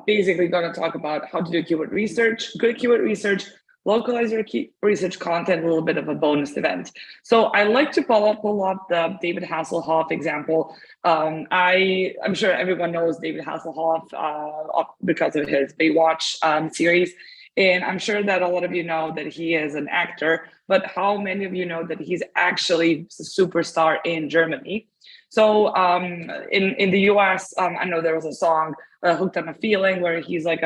Basically going to talk about how to do keyword research, good keyword research, localize your key research content, a little bit of a bonus event. So I like to pull up the David Hasselhoff example. I'm sure everyone knows David Hasselhoff because of his Baywatch series. And I'm sure that a lot of you know that he is an actor, but how many of you know that he's actually a superstar in Germany? So in the US, I know there was a song, Hooked on a Feeling, where he's like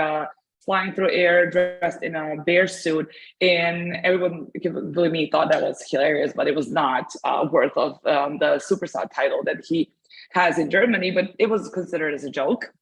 flying through air dressed in a bear suit, and everyone, believe me, thought that was hilarious, but it was not worth of the superstar title that he has in Germany, but it was considered as a joke.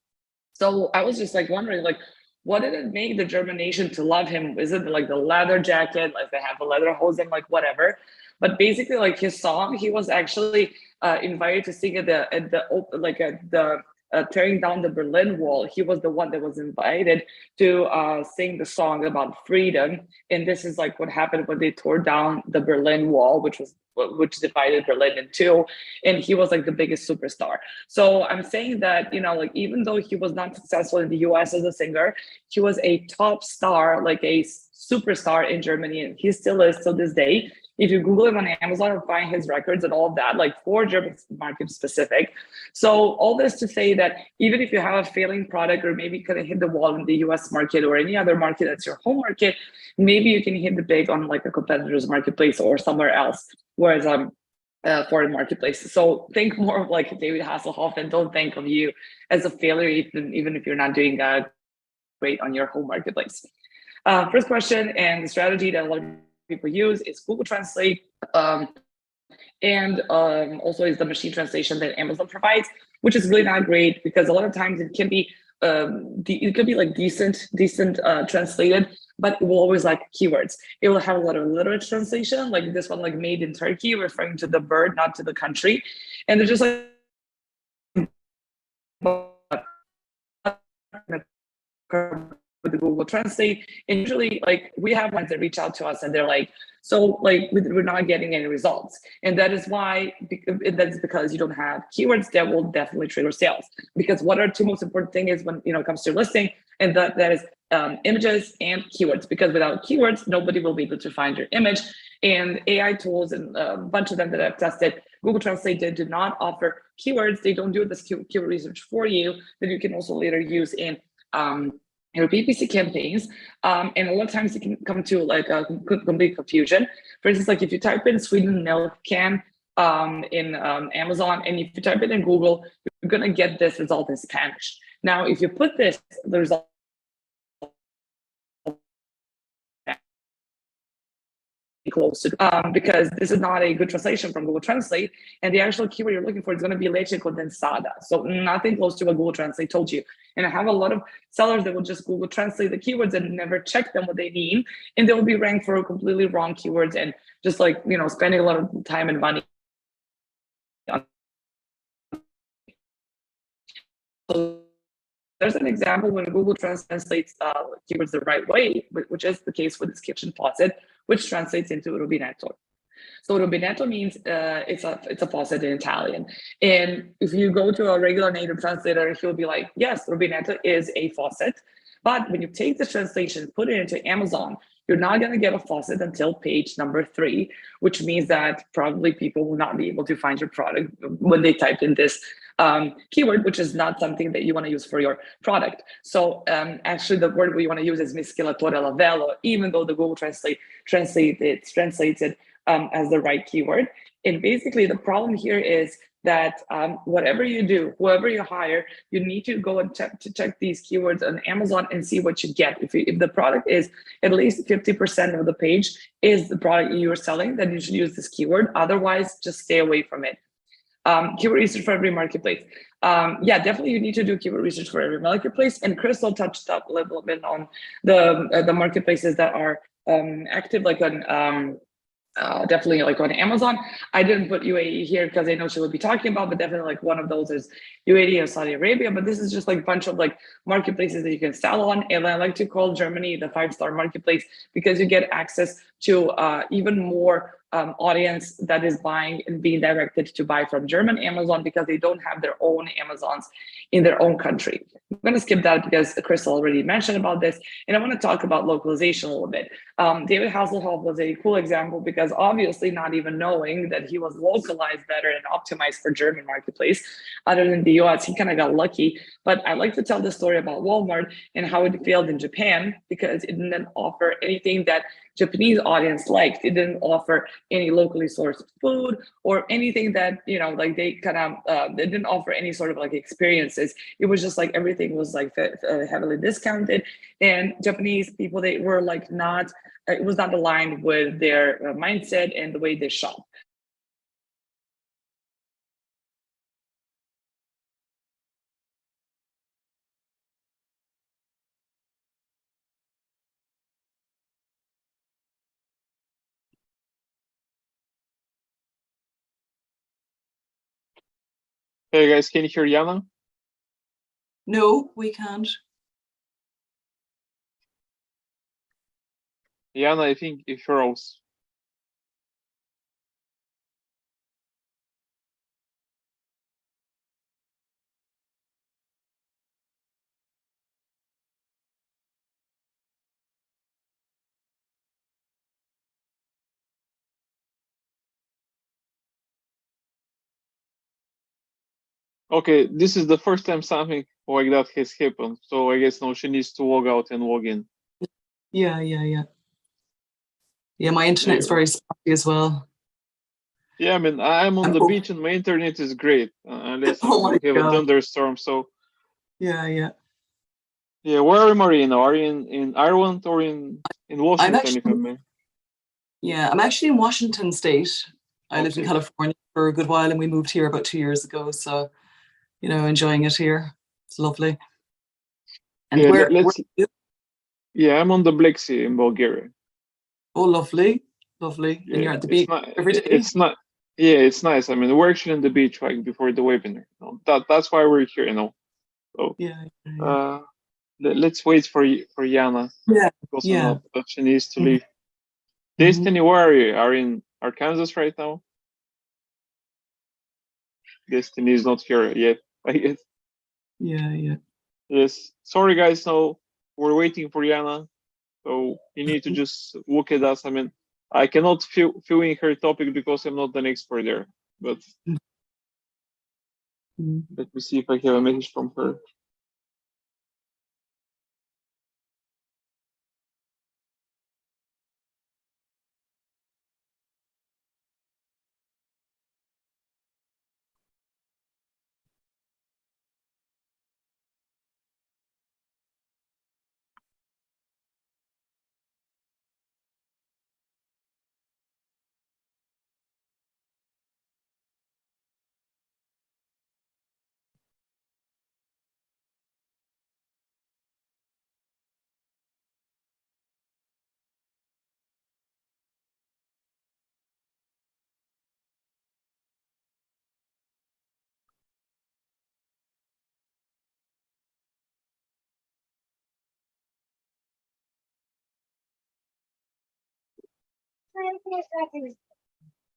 So I was just like wondering, like, what did it make the German nation to love him? Is it like the leather jacket, like they have the leather hosing, like whatever? But basically, like his song, he was actually invited to sing at the tearing down the Berlin Wall. He was the one that was invited to sing the song about freedom. And this is like what happened when they tore down the Berlin Wall, which divided Berlin in two. And he was like the biggest superstar. So I'm saying that, like even though he was not successful in the US as a singer, he was a top star, like a superstar in Germany. And he still is till this day. If you Google him on Amazon and find his records and all of that, like for German market specific. So all this to say that even if you have a failing product or maybe kind of hit the wall in the US market or any other market that's your home market, maybe you can hit the big on like a competitor's marketplace or somewhere else, whereas foreign marketplace. So think more of like David Hasselhoff and don't think of you as a failure, even if you're not doing great on your home marketplace. First question, and the strategy that a lot of people use is Google Translate, and also is the machine translation that Amazon provides, which is really not great because a lot of times it can be like decent translated, but it will always like keywords. It will have a lot of literal translation, like this one, like made in Turkey, referring to the bird, not to the country, and they're just like with the Google Translate. And usually like we have ones that reach out to us and they're like, so like we're not getting any results. And that is why, that's because you don't have keywords that will definitely trigger sales. Because what are two most important things is when it comes to listing, and that is images and keywords. Because without keywords, nobody will be able to find your image. And AI tools and a bunch of them that I've tested, Google Translate do not offer keywords. They don't do this keyword research for you that you can also later use in your PPC campaigns, and a lot of times it can come to like a complete confusion. For instance, like if you type in Sweden milk can in Amazon, and if you type it in Google, you're gonna get this result in Spanish. Now, if you put the result close to, because this is not a good translation from Google Translate, and the actual keyword you're looking for is going to be leche condensada. So nothing close to what Google Translate told you. And I have a lot of sellers that will just Google Translate the keywords and never check them what they mean, and they will be ranked for completely wrong keywords and just like spending a lot of time and money on. there's an example when Google translates keywords the right way, which is the case with this kitchen faucet, which translates into rubinetto. So rubinetto means it's a faucet in Italian. And if you go to a regular native translator, he'll be like, yes, rubinetto is a faucet. But when you take the translation, put it into Amazon, you're not going to get a faucet until page number 3, which means that probably people will not be able to find your product when they type in this keyword, which is not something that you want to use for your product. So actually, the word we want to use is miscelatore lavello, even though the Google translates it as the right keyword. And basically, the problem here is that whatever you do, whoever you hire, you need to go and check these keywords on Amazon and see what you get. If the product is at least 50% of the page is the product you're selling, then you should use this keyword. Otherwise, just stay away from it. Keyword research for every marketplace. Yeah, definitely you need to do keyword research for every marketplace. And Krystel touched up a little bit on the marketplaces that are active, like on definitely like on Amazon. I didn't put UAE here because I know she would be talking about, but definitely like one of those is UAE and Saudi Arabia. But this is just like a bunch of like marketplaces that you can sell on. And I like to call Germany the 5-star marketplace because you get access to even more audience that is buying and being directed to buy from German Amazon because they don't have their own Amazons in their own country. I'm going to skip that because Krystel already mentioned about this. And I want to talk about localization a little bit. David Hasselhoff was a cool example because obviously not even knowing that he was localized better and optimized for German marketplace other than the US, he kind of got lucky. But I like to tell the story about Walmart and how it failed in Japan because it didn't offer anything that Japanese audience liked. It didn't offer any locally sourced food or anything that, you know, like they kind of, they didn't offer any sort of like experiences. It was just like everything was like heavily discounted, and Japanese people, they were like not, it was not aligned with their mindset and the way they shop. Hey guys, can you hear Jana? No, we can't. Jana, I think you froze. Okay, this is the first time something like that has happened. So I guess now she needs to log out and log in. Yeah, my internet is very spotty as well. Yeah, I mean, I'm on the beach and my internet is great, unless Oh we have a thunderstorm. So yeah. Yeah, where are you, Marina? Are you in Ireland or in Washington? Actually, yeah, I'm actually in Washington State. I lived in California for a good while, and we moved here about 2 years ago. So, you know, enjoying it here. It's lovely. And yeah, where yeah, I'm on the Black Sea in Bulgaria. Oh, lovely. Yeah, And you're at the beach every day? It's not. Yeah, it's nice. I mean, we're actually on the beach like before the webinar. That's why we're here, you know. So yeah. Let's wait for Jana. Yeah. Because Yeah. she needs to leave. Destaney, where are you? Are you in Arkansas right now? Destaney is not here yet, I guess. Yeah. Yes. Sorry, guys. No, we're waiting for Jana. So you need to just look at us. I mean, I cannot fill in her topic because I'm not an expert there. But let me see if I have a message from her.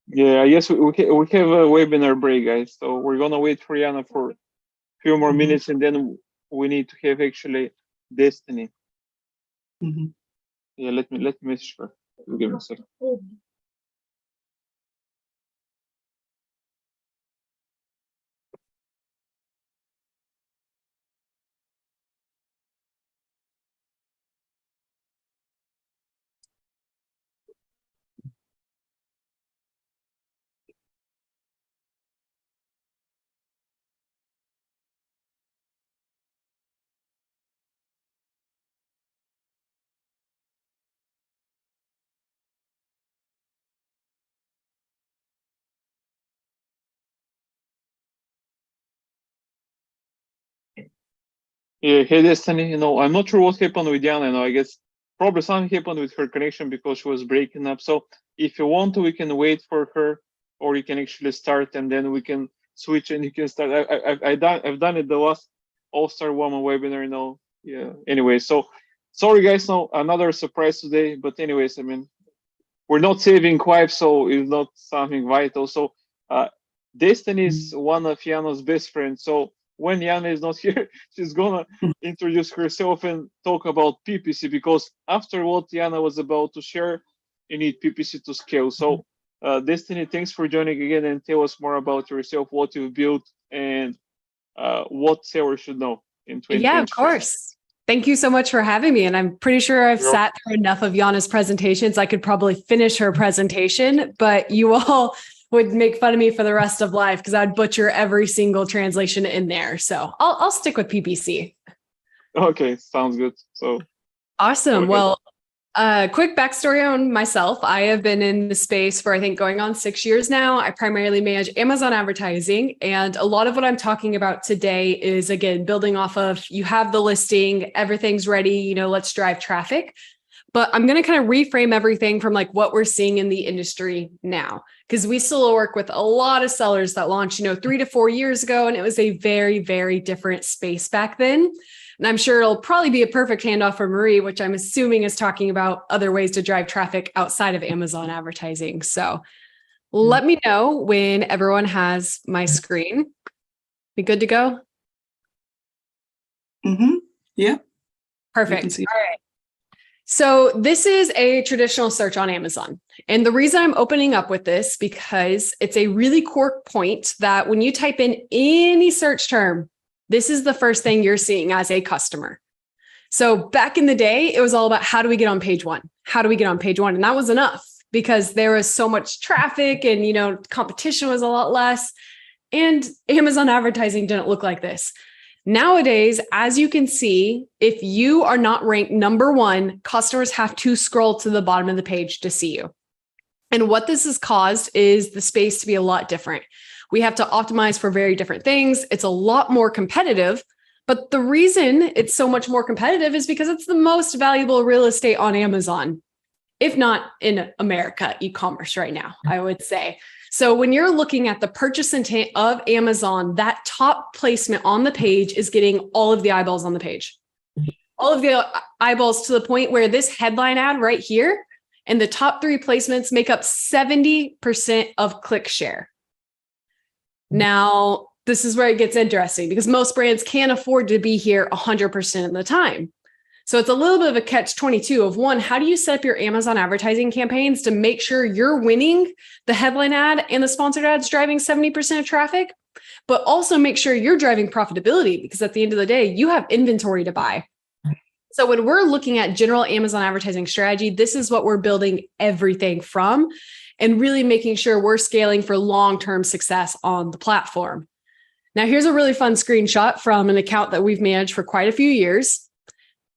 Yeah, I guess we have a webinar break, guys. So we're gonna wait for Jana for a few more minutes, and then we need to have actually Destaney. Yeah, let me message her. Give me a second. Yeah, hey Destiny, I'm not sure what happened with Jana. I guess probably something happened with her connection because she was breaking up. So if you want to, we can wait for her, or you can actually start and then we can switch and you can start. I've done it the last All-Star Woman webinar. Yeah. Anyway, so sorry guys, no another surprise today. But anyways, I mean, we're not saving wives, so it's not something vital. So Destiny is one of Jana's best friends. So when Jana is not here, she's gonna introduce herself and talk about PPC, because after what Jana was about to share, you need PPC to scale. So Destiny, thanks for joining again, and tell us more about yourself, what you've built, and what sellers should know in 2023. Yeah, of course. Thank you so much for having me. And I'm pretty sure I've sat through enough of Jana's presentations. I could probably finish her presentation, but you all would make fun of me for the rest of life because I'd butcher every single translation in there. So I'll stick with PPC. Okay, sounds good. So awesome. Well, quick backstory on myself. I have been in the space for, I think, going on 6 years now. I primarily manage Amazon advertising. And a lot of what I'm talking about today is, again, building off of, you have the listing, everything's ready, let's drive traffic. But I'm going to kind of reframe everything from like what we're seeing in the industry now, because we still work with a lot of sellers that launched, 3 to 4 years ago. And it was a very, very different space back then. And I'm sure it'll probably be a perfect handoff for Marie, which I'm assuming is talking about other ways to drive traffic outside of Amazon advertising. So let me know when everyone has my screen. Be good to go? Yeah. Perfect. All right. So this is a traditional search on Amazon. And the reason I'm opening up with this, because it's a really core point that when you type in any search term, this is the first thing you're seeing as a customer. So back in the day, it was all about how do we get on page one? How do we get on page one? And that was enough because there was so much traffic and, competition was a lot less. And Amazon advertising didn't look like this. Nowadays, as you can see, if you are not ranked number one, customers have to scroll to the bottom of the page to see you. And what this has caused is the space to be a lot different. We have to optimize for very different things. It's a lot more competitive, but the reason it's so much more competitive is because it's the most valuable real estate on Amazon, if not in America, e-commerce right now, I would say. So when you're looking at the purchase intent of Amazon, that top placement on the page is getting all of the eyeballs on the page. All of the eyeballs to the point where this headline ad right here and the top 3 placements make up 70% of click share. Now, this is where it gets interesting because most brands can't afford to be here 100% of the time. So it's a little bit of a catch-22 of one, how do you set up your Amazon advertising campaigns to make sure you're winning the headline ad and the sponsored ads driving 70% of traffic, but also make sure you're driving profitability because at the end of the day, you have inventory to buy. So when we're looking at general Amazon advertising strategy, this is what we're building everything from and really making sure we're scaling for long-term success on the platform. Now, here's a really fun screenshot from an account that we've managed for quite a few years.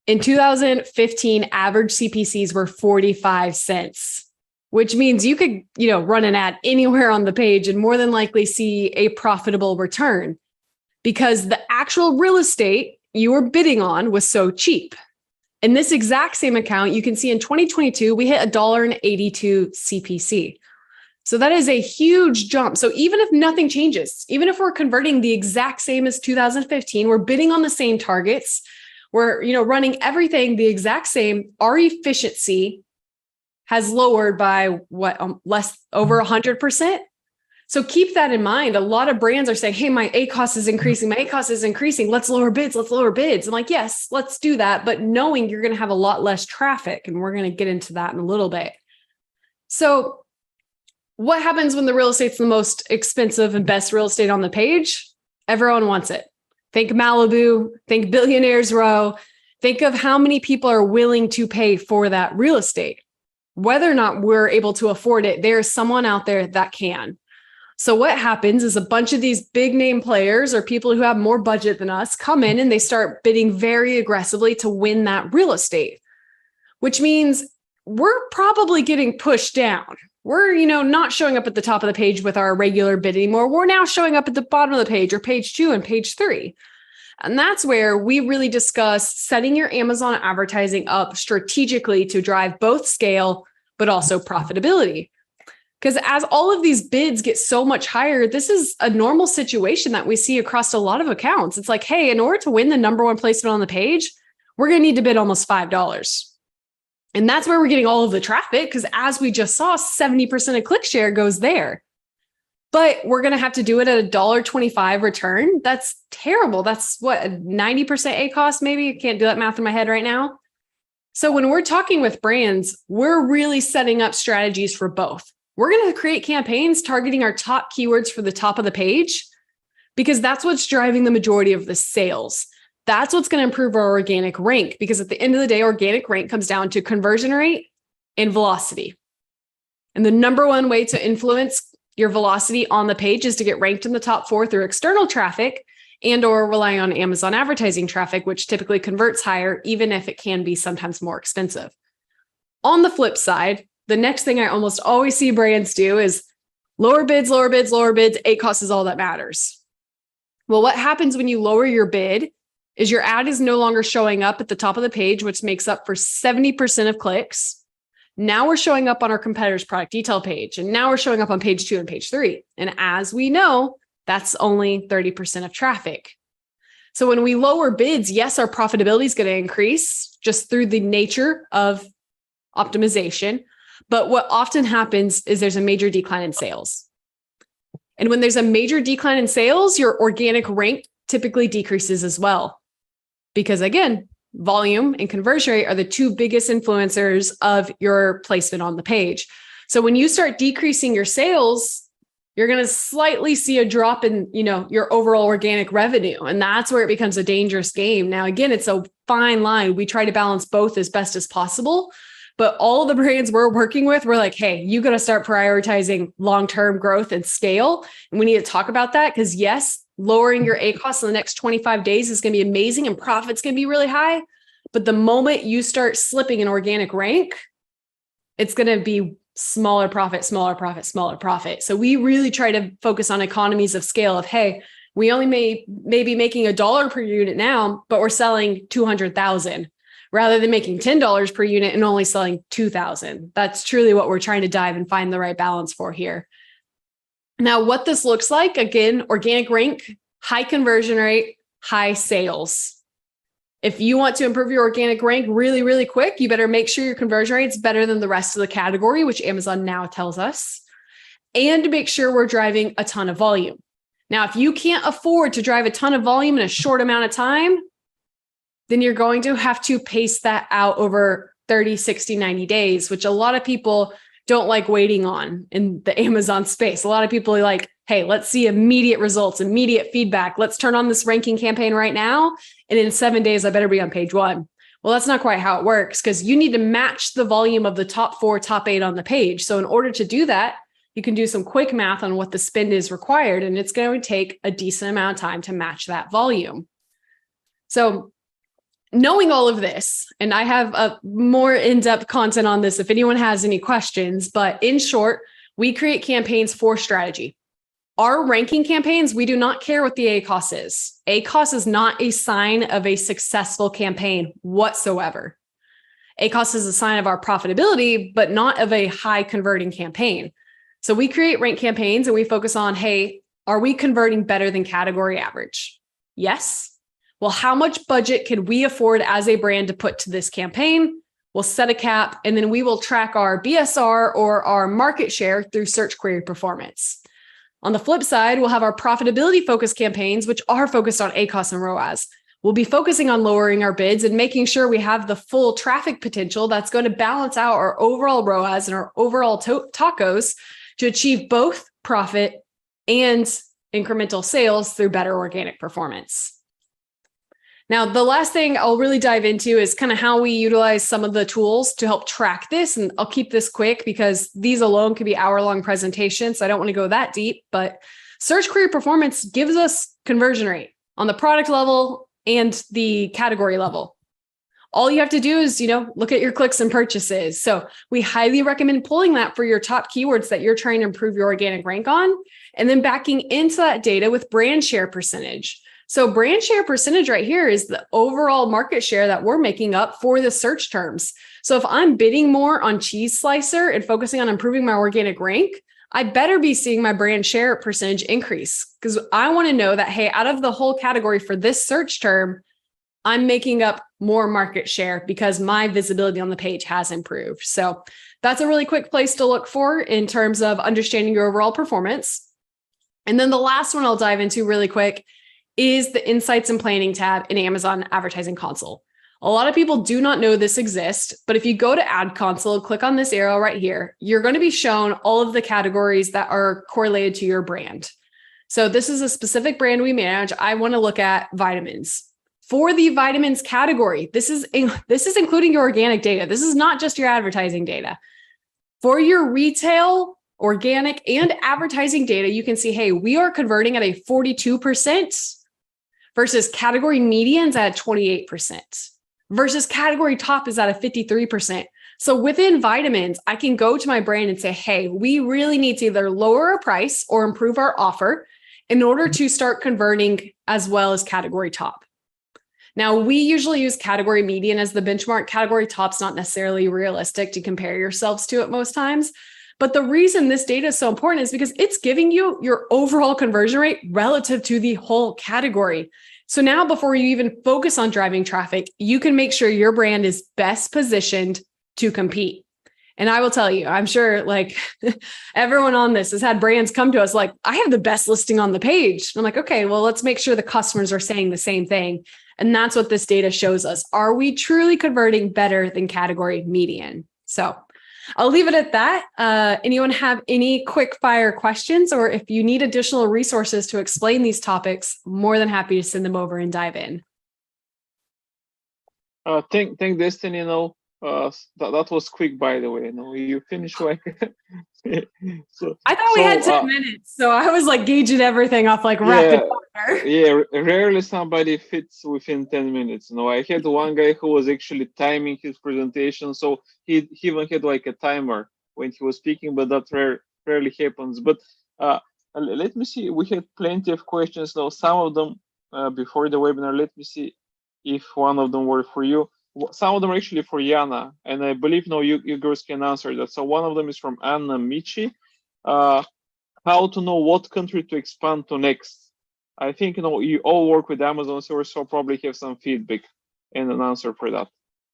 In 2015, average CPCs were 45 cents, which means you could, run an ad anywhere on the page and more than likely see a profitable return because the actual real estate you were bidding on was so cheap. In this exact same account, you can see in 2022, we hit $1.82 CPC. So that is a huge jump. So even if nothing changes, even if we're converting the exact same as 2015, we're bidding on the same targets, we're running everything the exact same, our efficiency has lowered by less over 100%. So keep that in mind. A lot of brands are saying, hey, my ACOS is increasing. My ACOS is increasing. Let's lower bids. Let's lower bids. I'm like, yes, let's do that. But knowing you're going to have a lot less traffic. And we're going to get into that in a little bit. So what happens when the real estate's the most expensive and best real estate on the page? Everyone wants it. Think Malibu, think Billionaires Row. Think of how many people are willing to pay for that real estate. Whether or not we're able to afford it, there's someone out there that can. So what happens is a bunch of these big name players or people who have more budget than us come in and they start bidding very aggressively to win that real estate, which means we're probably getting pushed down. We're, not showing up at the top of the page with our regular bid anymore. We're now showing up at the bottom of the page or page 2 and page 3. And that's where we really discuss setting your Amazon advertising up strategically to drive both scale, but also profitability. Because as all of these bids get so much higher, this is a normal situation that we see across a lot of accounts. It's like, hey, in order to win the number one placement on the page, we're going to need to bid almost $5. And that's where we're getting all of the traffic, because as we just saw, 70% of click share goes there. But we're going to have to do it at $1.25 return. That's terrible. That's what, a 90% ACOS maybe? I can't do that math in my head right now. So when we're talking with brands, we're really setting up strategies for both. We're going to create campaigns targeting our top keywords for the top of the page, because that's what's driving the majority of the sales. That's what's going to improve our organic rank, because at the end of the day, organic rank comes down to conversion rate and velocity. And the number one way to influence your velocity on the page is to get ranked in the top 4 through external traffic and or relying on Amazon advertising traffic, which typically converts higher, even if it can be sometimes more expensive. On the flip side, the next thing I almost always see brands do is lower bids, lower bids, lower bids. ACOS is all that matters. Well, what happens when you lower your bid is your ad is no longer showing up at the top of the page, which makes up for 70% of clicks. Now we're showing up on our competitor's product detail page, and now we're showing up on page 2 and page 3. And as we know, that's only 30% of traffic. So when we lower bids, yes, our profitability is going to increase just through the nature of optimization. But what often happens is there's a major decline in sales. And when there's a major decline in sales, your organic rank typically decreases as well. Because again, volume and conversion rate are the 2 biggest influencers of your placement on the page. So when you start decreasing your sales, you're going to slightly see a drop in, your overall organic revenue. And that's where it becomes a dangerous game. Now, again, it's a fine line. We try to balance both as best as possible. But all the brands we're working with, we're like, hey, you got to start prioritizing long-term growth and scale. And we need to talk about that because yes, lowering your ACOS in the next 25 days is going to be amazing and profit's going to be really high. But the moment you start slipping an organic rank, it's going to be smaller profit, smaller profit, smaller profit. So we really try to focus on economies of scale of, hey, we only may be making $1 per unit now, but we're selling 200,000 rather than making $10 per unit and only selling 2,000. That's truly what we're trying to dive and find the right balance for here. Now, what this looks like, again, organic rank, high conversion rate, high sales. If you want to improve your organic rank really, really quick, you better make sure your conversion rate is better than the rest of the category, which Amazon now tells us, and make sure we're driving a ton of volume. Now, if you can't afford to drive a ton of volume in a short amount of time, then you're going to have to pace that out over 30, 60, 90 days, which a lot of people don't like waiting on in the Amazon space. A lot of people are like, hey, let's see immediate results, immediate feedback. Let's turn on this ranking campaign right now. And in 7 days, I better be on page 1. Well, that's not quite how it works because you need to match the volume of the top 4, top 8 on the page. So in order to do that, you can do some quick math on what the spend is required. And it's going to take a decent amount of time to match that volume. So knowing all of this, and I have a more in-depth content on this if anyone has any questions, but in short, we create campaigns for strategy. Our ranking campaigns, we do not care what the ACOS is. ACOS is not a sign of a successful campaign whatsoever. ACOS is a sign of our profitability, but not of a high converting campaign. So we create rank campaigns and we focus on, hey, are we converting better than category average? Yes. Well, how much budget can we afford as a brand to put to this campaign? We'll set a cap, and then we will track our BSR or our market share through search query performance. On the flip side, we'll have our profitability focused campaigns, which are focused on ACoS and ROAS. We'll be focusing on lowering our bids and making sure we have the full traffic potential that's going to balance out our overall ROAS and our overall tacos to achieve both profit and incremental sales through better organic performance. Now, the last thing I'll really dive into is kind of how we utilize some of the tools to help track this. And I'll keep this quick because these alone could be hour-long presentations. So I don't want to go that deep, but search query performance gives us conversion rate on the product level and the category level. All you have to do is, look at your clicks and purchases. So we highly recommend pulling that for your top keywords that you're trying to improve your organic rank on, and then backing into that data with brand share percentage. So brand share percentage right here is the overall market share that we're making up for the search terms. So if I'm bidding more on cheese slicer and focusing on improving my organic rank, I better be seeing my brand share percentage increase, because I want to know that, hey, out of the whole category for this search term, I'm making up more market share because my visibility on the page has improved. So that's a really quick place to look for in terms of understanding your overall performance. And then the last one I'll dive into really quick is the Insights and Planning tab in Amazon Advertising Console. A lot of people do not know this exists, but if you go to Ad Console, click on this arrow right here, you're going to be shown all of the categories that are correlated to your brand. So this is a specific brand we manage. I want to look at vitamins. For the vitamins category, this is including your organic data. This is not just your advertising data. For your retail, organic, and advertising data, you can see, hey, we are converting at a 42% versus category medians at 28%. Versus category top is at a 53%. So within vitamins, I can go to my brand and say, hey, we really need to either lower our price or improve our offer in order to start converting as well as category top. Now, we usually use category median as the benchmark. Category top's not necessarily realistic to compare yourselves to at most times. But the reason this data is so important is because it's giving you your overall conversion rate relative to the whole category. So now, before you even focus on driving traffic, you can make sure your brand is best positioned to compete. And I will tell you, I'm sure like everyone on this has had brands come to us like, I have the best listing on the page. I'm like, okay, well, let's make sure the customers are saying the same thing. And that's what this data shows us. Are we truly converting better than category median? So I'll leave it at that. Anyone have any quick fire questions, or if you need additional resources to explain these topics, more than happy to send them over and dive in. Thank Destaney. That was quick, by the way. You finished like. I thought we had 10 minutes, so I was like gauging everything off like rapid fire. Yeah, rarely somebody fits within 10 minutes. I had one guy who was actually timing his presentation, so he even had like a timer when he was speaking, but that rarely happens. But let me see. We had plenty of questions. Now, some of them before the webinar. Let me see if one of them were for you. Some of them are actually for Jana, and I believe you girls can answer that. So one of them is from Anna Michi. How to know what country to expand to next? I think you all work with Amazon, so probably have some feedback and an answer for that.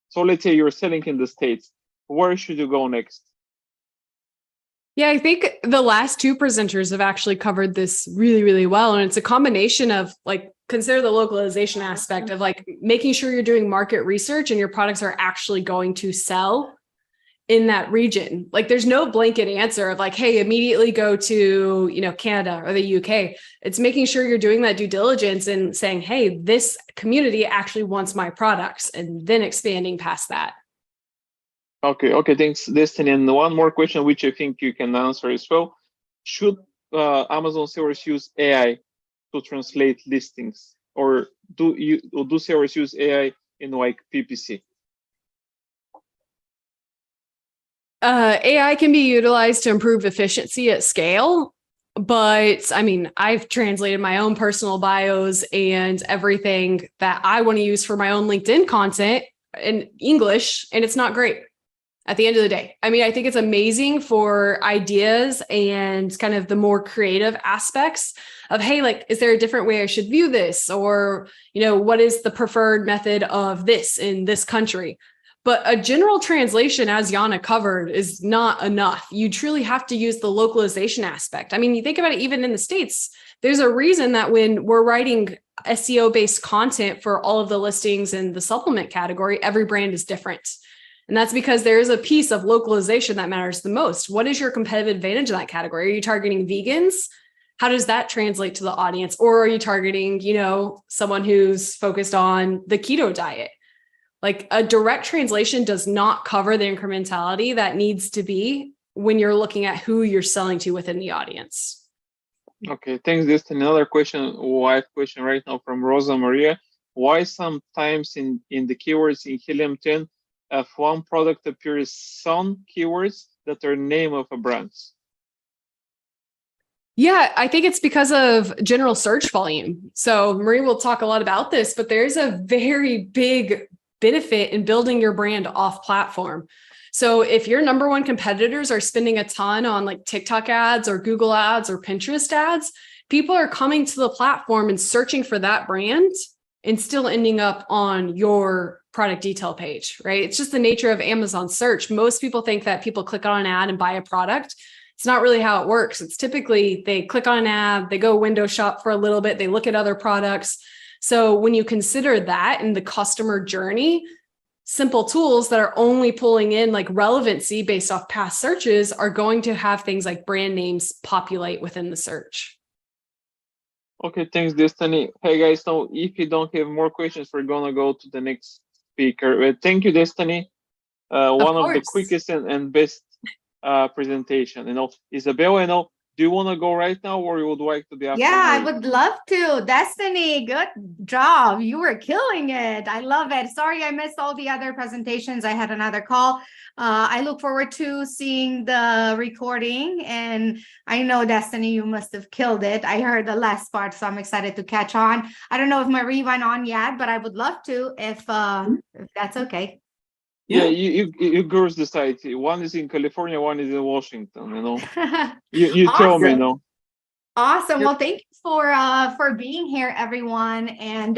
So let's say you're selling in the States. Where should you go next? Yeah, I think the last two presenters have actually covered this really, really well. And it's a combination of like, consider the localization aspect of like making sure you're doing market research and your products are actually going to sell in that region. Like there's no blanket answer of like, hey, immediately go to, Canada or the UK. It's making sure you're doing that due diligence and saying, hey, this community actually wants my products, and then expanding past that. Okay, thanks, Destaney. And one more question, which I think you can answer as well. Should Amazon sellers use AI to translate listings, or do sellers use AI in like PPC? AI can be utilized to improve efficiency at scale. But I mean, I've translated my own personal bios and everything that I want to use for my own LinkedIn content in English, and it's not great. At the end of the day, I mean, I think it's amazing for ideas and kind of the more creative aspects of, hey, like, is there a different way I should view this? Or, what is the preferred method of this in this country? But a general translation, as Jana covered, is not enough. You truly have to use the localization aspect. I mean, you think about it, even in the States, there's a reason that when we're writing SEO-based content for all of the listings in the supplement category, every brand is different. And that's because there is a piece of localization that matters the most. What is your competitive advantage in that category? Are you targeting vegans? How does that translate to the audience? Or are you targeting, someone who's focused on the keto diet? Like, a direct translation does not cover the incrementality that needs to be when you're looking at who you're selling to within the audience. Okay, thanks. Just another question, wife question right now from Rosa Maria. Why sometimes in the keywords in Helium 10, if one product appears some keywords that are name of a brand? Yeah, I think it's because of general search volume. So Marie will talk a lot about this, but there's a very big benefit in building your brand off platform. So if your number one competitors are spending a ton on like TikTok ads or Google ads or Pinterest ads, people are coming to the platform and searching for that brand and still ending up on your product detail page, right? It's just the nature of Amazon search. Most people think that people click on an ad and buy a product. It's not really how it works. It's typically they click on an ad, they go window shop for a little bit, they look at other products. So when you consider that in the customer journey, simple tools that are only pulling in like relevancy based off past searches are going to have things like brand names populate within the search. Okay, thanks, Destaney. Hey guys, now if you don't have more questions, we're gonna go to the next speaker. Thank you, Destaney. One of the quickest and best presentation. Izabela, do you want to go right now, or you would like to be after? Yeah, I would love to. Destaney, good job. You were killing it. I love it. Sorry, I missed all the other presentations. I had another call. I look forward to seeing the recording, and I know, Destaney, you must have killed it. I heard the last part, so I'm excited to catch on. I don't know if Marie went on yet, but I would love to if that's okay. Yeah, you girls decide. One is in California, one is in Washington. You Awesome. tell me, Awesome. Well, thank you for being here, everyone. And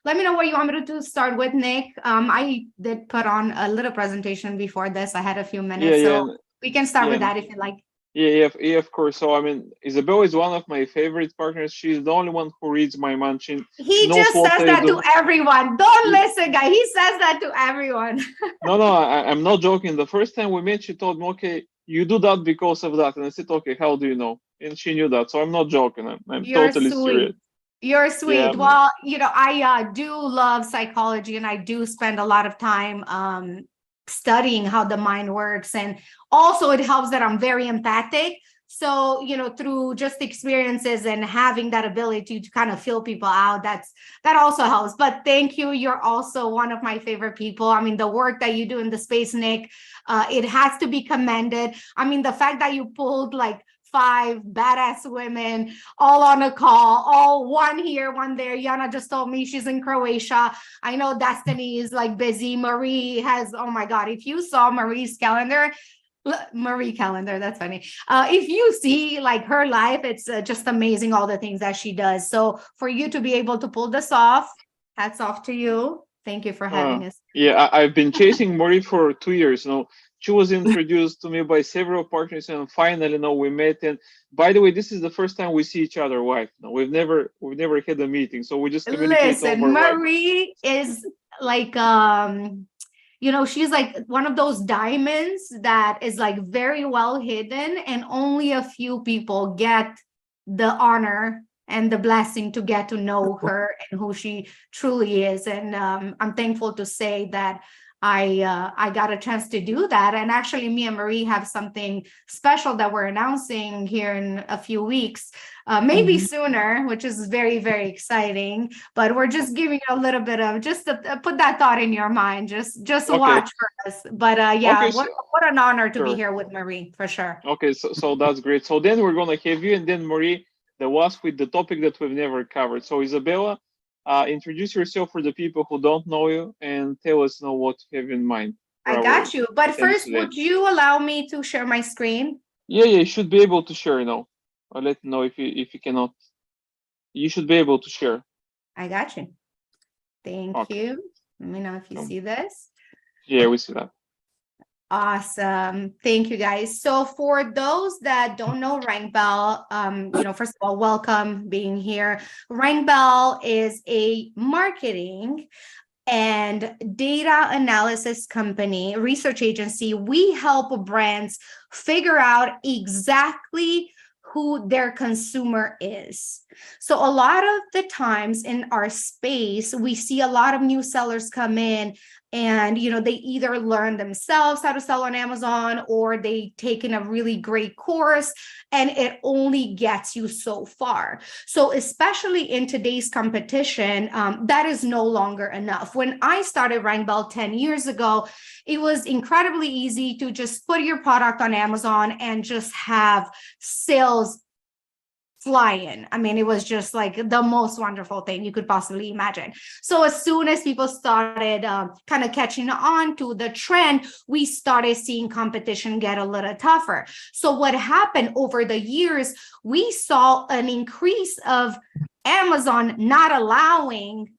let me know what you want me to start with, Nick. I did put on a little presentation before this. I had a few minutes, so we can start with that if you like. Yeah, of course. So, I mean, Izabela is one of my favorite partners. She's the only one who reads my munching. He just says that to everyone. Don't listen, guy. He says that to everyone. No, I'm not joking. The first time we met, she told me, okay, you do that because of that. And I said, okay, how do you know? And she knew that. So I'm not joking. I'm totally serious. You're sweet. Yeah. Well, I do love psychology, and I do spend a lot of time studying how the mind works. And also it helps that I'm very empathic. So, through just experiences and having that ability to kind of feel people out, that also helps. But thank you. You're also one of my favorite people. I mean, the work that you do in the space, Nick, it has to be commended. I mean, the fact that you pulled like 5 badass women all on a call, all one here, one there. Jana just told me she's in Croatia. I know Destaney is like busy. Marie has, oh my God, if you saw Marie's calendar, that's funny. If you see like her life, it's just amazing, all the things that she does. So for you to be able to pull this off, hats off to you. Thank you for having us. Yeah, I've been chasing Marie for 2 years. She was introduced to me by several partners, and finally, we met. And by the way, this is the first time we see each other live. We've never had a meeting, so we just communicate. Listen, Marie is like, she's like one of those diamonds that is like very well hidden, and only a few people get the honor and the blessing to get to know her and who she truly is. And I'm thankful to say that I got a chance to do that. And actually, me and Marie have something special that we're announcing here in a few weeks, maybe sooner, which is very, very exciting. But we're just giving you a little bit of just to put that thought in your mind. Just watch for us. But what an honor to be here with Marie, for sure. Okay, so that's great. So then we're gonna have you and then Marie, the wasp, with the topic that we've never covered. So Izabela, introduce yourself for the people who don't know you and tell us what you have in mind. I got you. But first, would you allow me to share my screen? Yeah, you should be able to share now. I'll let you know if you cannot. You should be able to share. I got you. Thank you. Let me know if you see this. Yeah, we see that. Awesome. Thank you, guys. So for those that don't know RankBell, first of all, welcome being here. RankBell is a marketing and data analysis company, research agency. We help brands figure out exactly who their consumer is. So a lot of the times in our space, we see a lot of new sellers come in and, they either learn themselves how to sell on Amazon or they taken a really great course and it only gets you so far. So especially in today's competition, that is no longer enough. When I started RankBell 10 years ago, it was incredibly easy to just put your product on Amazon and just have sales fly in. I mean, it was just like the most wonderful thing you could possibly imagine. So as soon as people started kind of catching on to the trend, we started seeing competition get a little tougher. So what happened over the years, we saw an increase of Amazon not allowing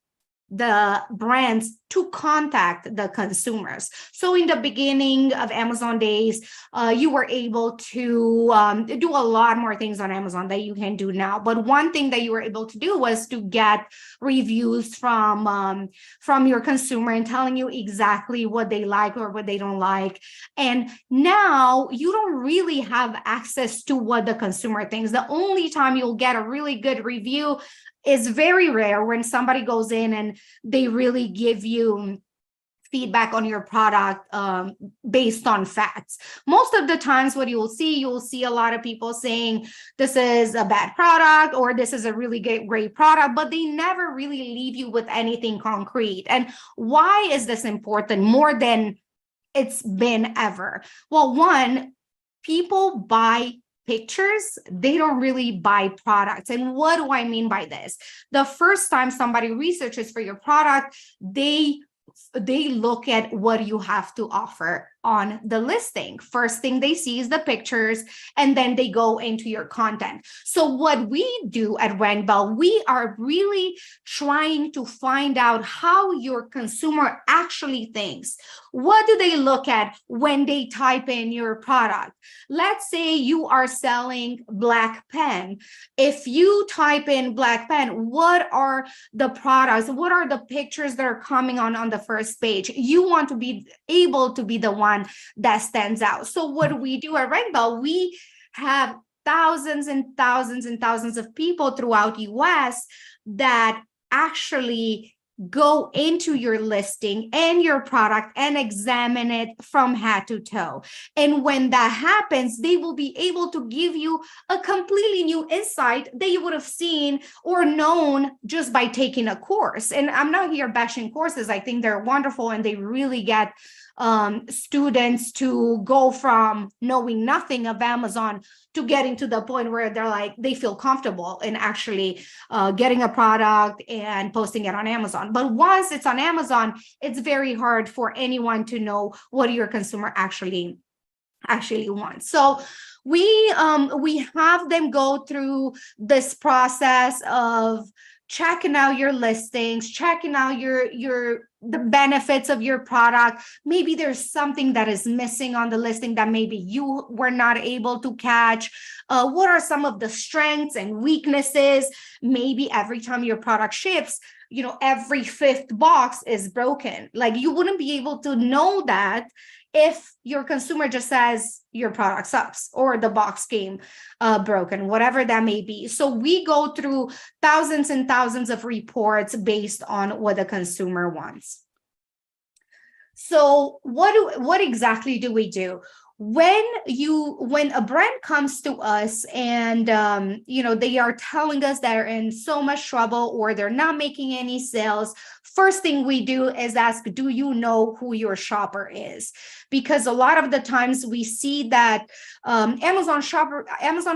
the brands to contact the consumers. So in the beginning of Amazon days, you were able to do a lot more things on Amazon that you can do now. But one thing that you were able to do was to get reviews from your consumer and telling you exactly what they like or what they don't like. And now you don't really have access to what the consumer thinks. The only time you'll get a really good review is very rare when somebody goes in and they really give you feedback on your product based on facts. Most of the times what you'll see a lot of people saying this is a bad product or this is a really great product, but they never really leave you with anything concrete. And why is this important more than it's been ever? Well, one, people buy pictures, they don't really buy products. And what do I mean by this? The first time somebody researches for your product, they look at what you have to offer on the listing. First thing they see is the pictures, and then they go into your content. So what we do at RankBell, we are really trying to find out how your consumer actually thinks. What do they look at when they type in your product? Let's say you are selling black pen. If you type in black pen, what are the products? What are the pictures that are coming on the first page? You want to be able to be the one that stands out. So what do we do at RankBell? We have thousands and thousands and thousands of people throughout US that actually go into your listing and your product and examine it from head to toe. And when that happens, they will be able to give you a completely new insight that you would have seen or known just by taking a course. And I'm not here bashing courses. I think they're wonderful and they really get students to go from knowing nothing of Amazon to getting to the point where they feel comfortable in actually getting a product and posting it on Amazon. But once it's on Amazon, it's very hard for anyone to know what your consumer actually wants. So we have them go through this process of checking out your listings, checking out the benefits of your product. Maybe there's something that is missing on the listing that maybe you were not able to catch. What are some of the strengths and weaknesses? Maybe every time your product ships, every fifth box is broken. Like you wouldn't be able to know that if your consumer just says your product sucks or the box came broken, whatever that may be. So we go through thousands and thousands of reports based on what the consumer wants. So what exactly do we do? When a brand comes to us and they are telling us they're in so much trouble or they're not making any sales, first thing we do is ask, do you know who your shopper is? Because a lot of the times we see that Amazon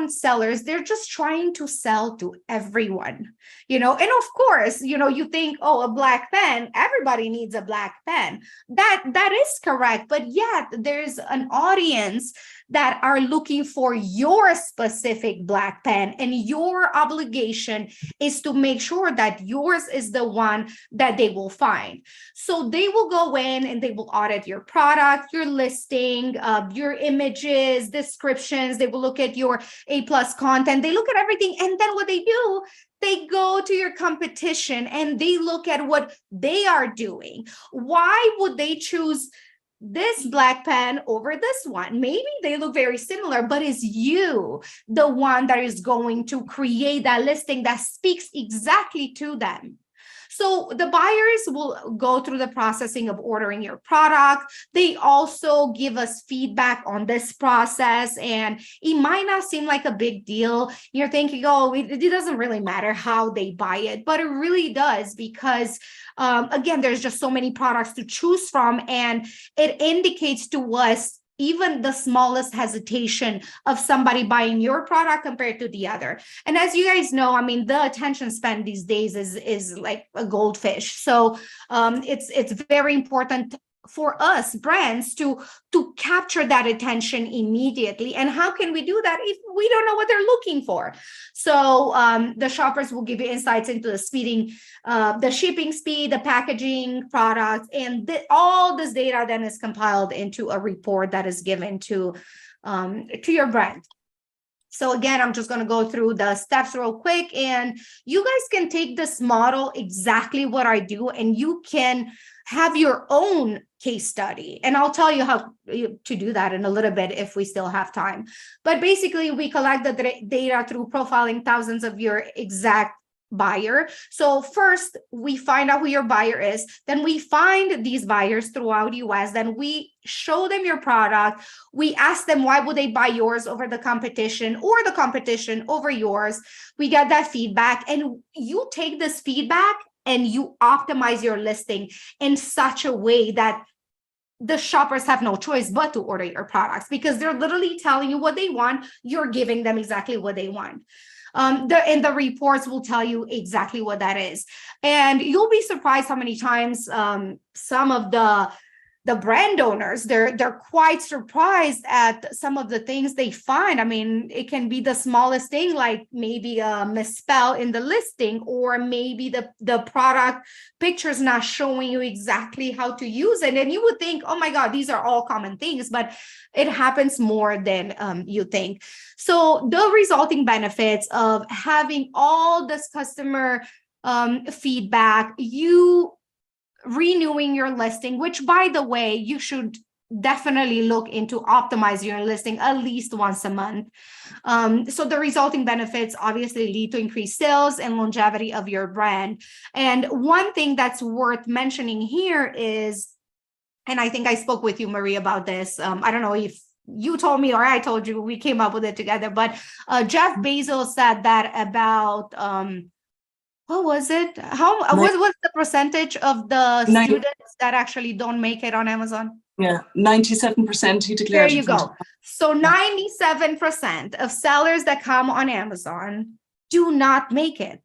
sellers, they're just trying to sell to everyone, and of course, you think, oh, a black pen, everybody needs a black pen. That is correct. But yet there's an audience clients that are looking for your specific black pen, and your obligation is to make sure that yours is the one that they will find. So they will go in and they will audit your product, your listing, your images, descriptions. They will look at your A+ content. They look at everything. And then what they do, they go to your competition and they look at what they are doing. Why would they choose this black pen over this one? Maybe they look very similar, but is you the one that is going to create that listing that speaks exactly to them? So the buyers will go through the processing of ordering your product. They also give us feedback on this process, and it might not seem like a big deal. You're thinking, oh, it doesn't really matter how they buy it, but it really does, because again, there's just so many products to choose from, and it indicates to us even the smallest hesitation of somebody buying your product compared to the other. And as you guys know, I mean, the attention span these days is like a goldfish. So it's very important for us brands to capture that attention immediately. And how can we do that if we don't know what they're looking for? So the shoppers will give you insights into the the shipping speed, the packaging, products, and all this data then is compiled into a report that is given to your brand. So again, I'm just going to go through the steps real quick, and you guys can take this model, exactly what I do, and you can have your own case study. And I'll tell you how to do that in a little bit if we still have time. But basically, we collect the data through profiling thousands of your exact buyer. So first, we find out who your buyer is. Then we find these buyers throughout the US. Then we show them your product. We ask them, why would they buy yours over the competition, or the competition over yours? We get that feedback, and you take this feedback and you optimize your listing in such a way that the shoppers have no choice but to order your products, because they're literally telling you what they want. You're giving them exactly what they want. And the reports will tell you exactly what that is. And you'll be surprised how many times some of the brand owners, they're quite surprised at some of the things they find. I mean, it can be the smallest thing, like maybe a misspell in the listing, or maybe the product picture's not showing you exactly how to use it. And you would think, oh my God, these are all common things, but it happens more than you think. So the resulting benefits of having all this customer feedback, you renewing your listing, which, by the way, you should definitely look into optimize your listing at least once a month. So the resulting benefits obviously lead to increased sales and longevity of your brand. And one thing that's worth mentioning here is, and I think I spoke with you, Marie, about this. I don't know if you told me or I told you, we came up with it together, but Jeff Bezos said that about what was it? What's the percentage of the students that actually don't make it on Amazon? Yeah, 97% he declared. There you go. So 97% of sellers that come on Amazon do not make it.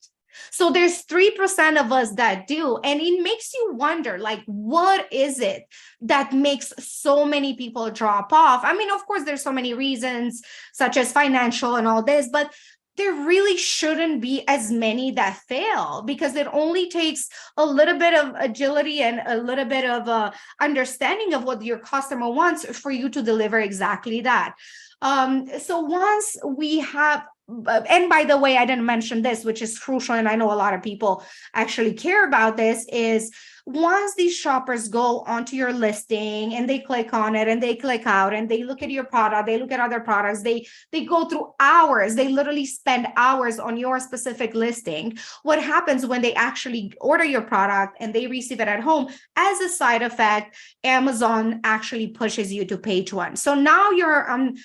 So there's 3% of us that do. And it makes you wonder, like, what is it that makes so many people drop off? I mean, of course, there's so many reasons, such as financial and all this, but there really shouldn't be as many that fail, because it only takes a little bit of agility and a little bit of understanding of what your customer wants for you to deliver exactly that. So once we have, and by the way, I didn't mention this, which is crucial, and I know a lot of people actually care about this, is once these shoppers go onto your listing and they click on it and they click out and they look at your product, they look at other products, they go through hours, they literally spend hours on your specific listing. What happens when they actually order your product and they receive it at home? As a side effect, Amazon actually pushes you to page one. So now you're on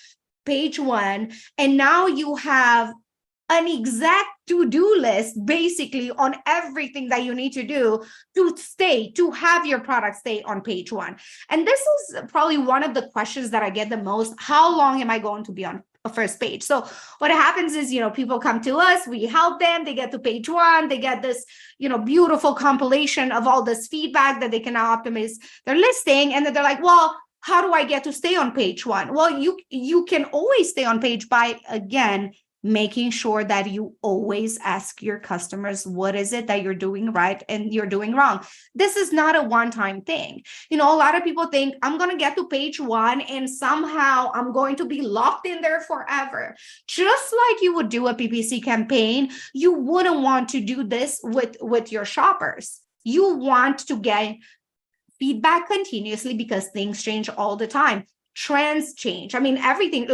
page one, and now you have an exact to-do list basically on everything that you need to do to have your product stay on page one. And this is probably one of the questions that I get the most. How long am I going to be on a first page? So what happens is, people come to us, we help them, they get to page one, they get this, beautiful compilation of all this feedback that they can now optimize their listing. And then they're like, well, how do I get to stay on page one? Well, you can always stay on page by, again, making sure that you always ask your customers, what is it that you're doing right and you're doing wrong? This is not a one-time thing. You know, a lot of people think I'm going to get to page one and somehow I'm going to be locked in there forever. Just like you would do a PPC campaign, you wouldn't want to do this with your shoppers. You want to get feedback continuously because things change all the time. Trends change. I mean, everything,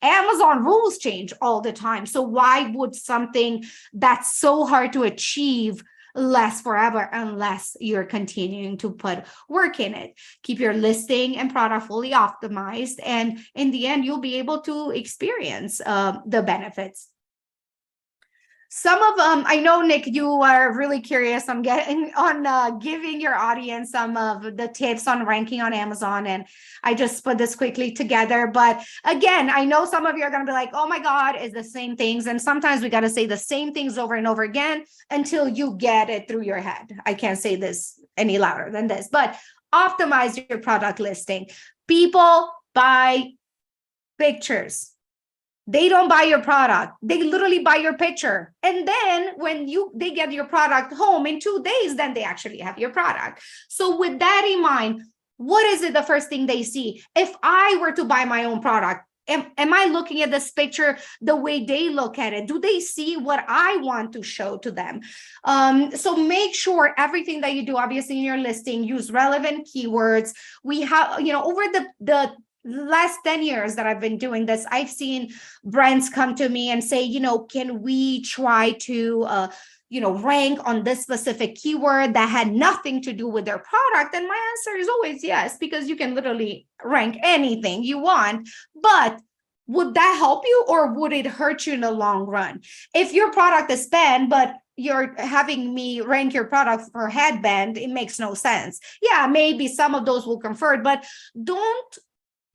Amazon rules change all the time. So why would something that's so hard to achieve last forever unless you're continuing to put work in it? Keep your listing and product fully optimized. And in the end, you'll be able to experience the benefits. Some of I know, Nick, you are really curious on giving your audience some of the tips on ranking on Amazon, and I just put this quickly together. But again, I know some of you are going to be like, "Oh my God, it's the same things," and sometimes we got to say the same things over and over again until you get it through your head. I can't say this any louder than this, but optimize your product listing. People buy pictures. They don't buy your product. They literally buy your picture. And then when they get your product home in 2 days, then they actually have your product. So with that in mind, what is it the first thing they see? If I were to buy my own product, am I looking at this picture the way they look at it? Do they see what I want to show to them? So make sure everything that you do, obviously in your listing, use relevant keywords. We have, over the last 10 years that I've been doing this, I've seen brands come to me and say, can we try to, rank on this specific keyword that had nothing to do with their product? And my answer is always yes, because you can literally rank anything you want. But would that help you or would it hurt you in the long run? If your product is banned, but you're having me rank your product for headband, it makes no sense. Yeah, maybe some of those will convert, but don't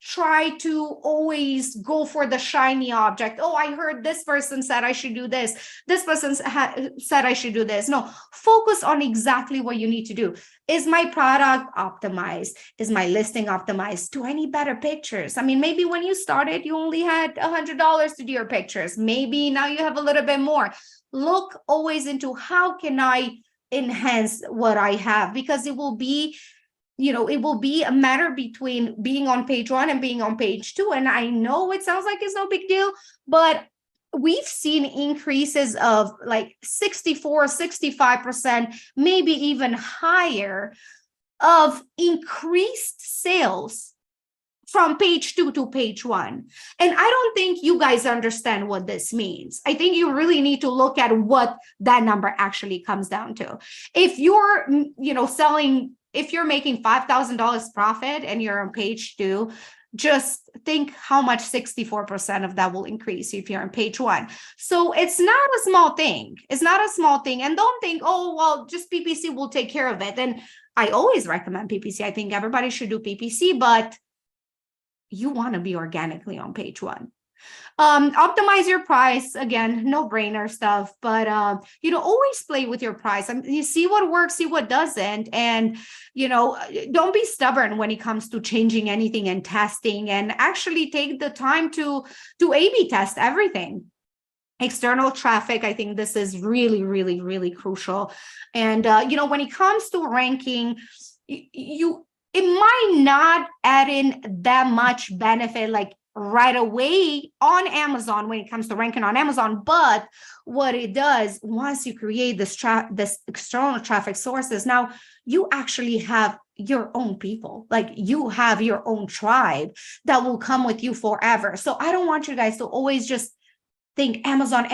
try to always go for the shiny object. Oh, I heard this person said I should do this. This person said I should do this. No, focus on exactly what you need to do. Is my product optimized? Is my listing optimized? Do I need better pictures? I mean, maybe when you started, you only had $100 to do your pictures. Maybe now you have a little bit more. Look always into how can I enhance what I have, because it will be a matter between being on page one and being on page two. And I know it sounds like it's no big deal, but we've seen increases of like 64, 65%, maybe even higher of increased sales from page two to page one. And I don't think you guys understand what this means. I think you really need to look at what that number actually comes down to. If you're, if you're making $5,000 profit and you're on page two, just think how much 64% of that will increase if you're on page one. So it's not a small thing. It's not a small thing. And don't think, oh, well, just PPC will take care of it. And I always recommend PPC. I think everybody should do PPC, but you want to be organically on page one. Optimize your price, again, no brainer stuff, but always play with your price. You see what works, see what doesn't, and don't be stubborn when it comes to changing anything and testing, and actually take the time to A/B test everything. External traffic, I think this is really, really, really crucial. And when it comes to ranking, it might not add in that much benefit like right away on Amazon when it comes to ranking on Amazon. But what it does, once you create this external traffic sources, now you actually have your own people, like you have your own tribe that will come with you forever. So I don't want you guys to always just think Amazon.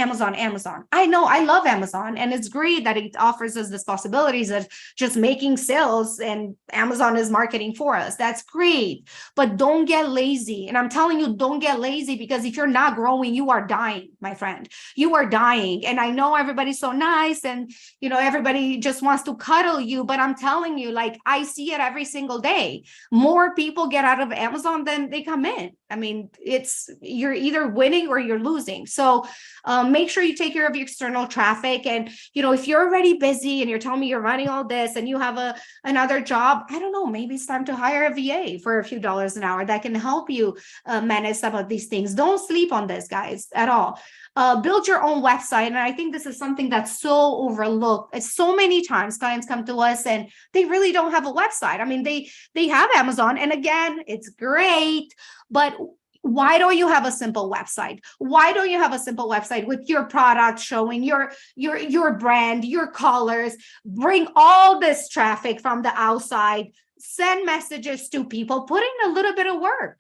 I know I love Amazon, and it's great that it offers us this possibilities of just making sales, and Amazon is marketing for us. That's great, but don't get lazy. And I'm telling you, don't get lazy, because if you're not growing, you are dying, my friend. You are dying. And I know everybody's so nice, and everybody just wants to cuddle you, but I'm telling you, like, I see it every single day. More people get out of Amazon than they come in. I mean, you're either winning or you're losing. So So make sure you take care of your external traffic. And, if you're already busy and you're telling me you're running all this and you have another job, I don't know, maybe it's time to hire a VA for a few dollars an hour that can help you manage some of these things. Don't sleep on this, guys, at all. Build your own website. And I think this is something that's so overlooked. It's so many times clients come to us and they really don't have a website. I mean, they have Amazon, and again, it's great, but why don't you have a simple website? Why don't you have a simple website with your product showing your brand, your colors, bring all this traffic from the outside, send messages to people, put in a little bit of work.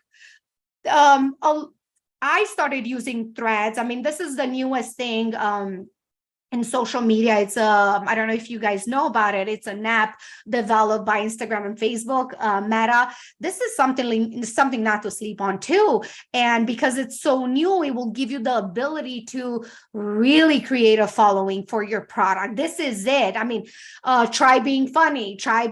I started using Threads. I mean, this is the newest thing in social media. It's I don't know if you guys know about it. It's an app developed by Instagram and Facebook, Meta. This is something not to sleep on too. And because it's so new, it will give you the ability to really create a following for your product. This is it. I mean, try being funny, try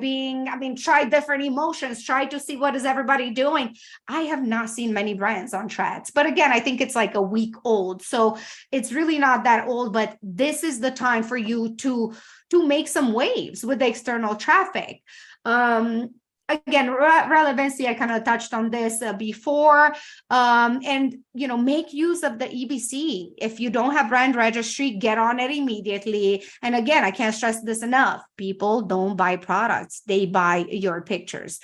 different emotions, try to see what is everybody doing. I have not seen many brands on Threads, but again, I think it's like a week old. So it's really not that old, but this is the time for you to make some waves with the external traffic. Again, relevancy, I kind of touched on this before, and make use of the EBC. If you don't have brand registry, get on it immediately. And again, I can't stress this enough, people don't buy products, they buy your pictures.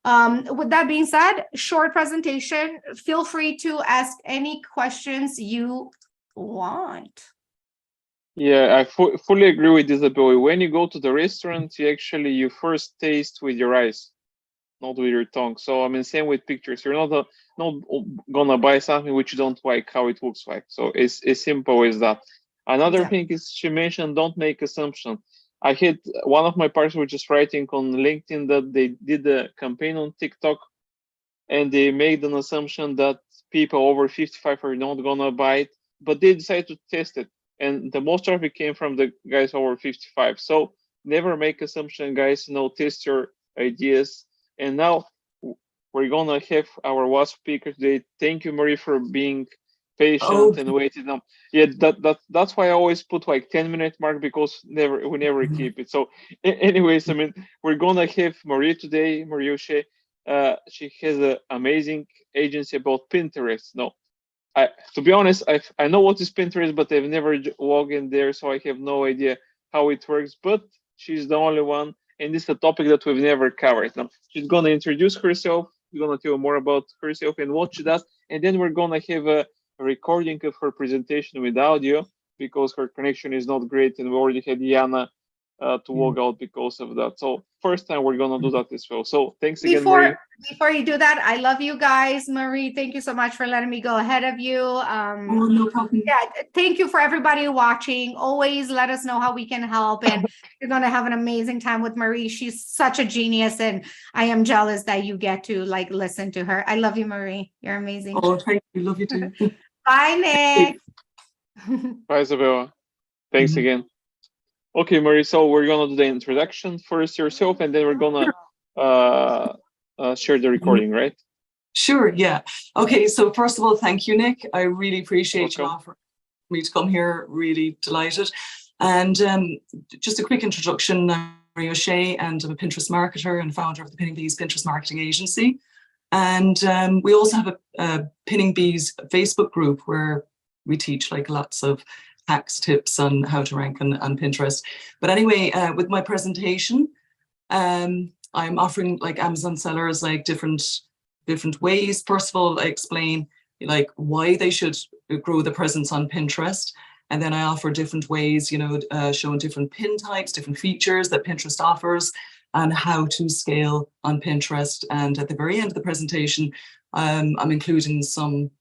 With that being said, short presentation, feel free to ask any questions you want. Yeah, I fully agree with Izabela. When you go to the restaurant, you first taste with your eyes, not with your tongue. So I mean, same with pictures. You're not gonna buy something which you don't like how it looks like. So it's as simple as that. Another thing is she mentioned, don't make assumption. I had one of my partners was just writing on LinkedIn that they did a campaign on TikTok, and they made an assumption that people over 55 are not gonna buy it, but they decided to test it. And the most traffic came from the guys over 55. So never make assumption, guys. Test your ideas. And now we're gonna have our last speaker today. Thank you, Marie, for being patient and waiting. Yeah, that's why I always put like 10-minute mark, because we never keep it. So, anyways, I mean, we're gonna have Marie today. Mariusze, she has an amazing agency about Pinterest. To be honest, I know what is Pinterest, but I've never logged in there, so I have no idea how it works. But she's the only one, and this is a topic that we've never covered. Now, she's gonna introduce herself. We're gonna tell more about herself and what she does, and then we're gonna have a recording of her presentation with audio, because her connection is not great, and we already had Jana to log out because of that. So first time we're gonna do that as well. So thanks again, Marie. Before you do that, I love you guys. Marie, thank you so much for letting me go ahead of you. No problem. Yeah, thank you for everybody watching. Always let us know how we can help, and you're going to have an amazing time with Marie. She's such a genius, and I am jealous that you get to listen to her. I love you, Marie. You're amazing. Oh, thank you. Love you too. Bye, Nick. Bye, Izabela. Thanks again. Okay, Marie, so we're gonna do the introduction first yourself, and then we're gonna share the recording, right? Sure, yeah. Okay, so first of all, thank you, Nick. I really appreciate you offering me to come here. Really delighted. And just a quick introduction, I'm Mariusze, and I'm a Pinterest marketer and founder of the Pinning Bees Pinterest Marketing Agency. And we also have a Pinning Bees Facebook group where we teach lots of hacks, tips on how to rank on Pinterest. But anyway, with my presentation, I'm offering Amazon sellers different ways. First of all, I explain why they should grow the presence on Pinterest. And then I offer different ways, showing different pin types, different features that Pinterest offers, and how to scale on Pinterest. And at the very end of the presentation, I'm including some,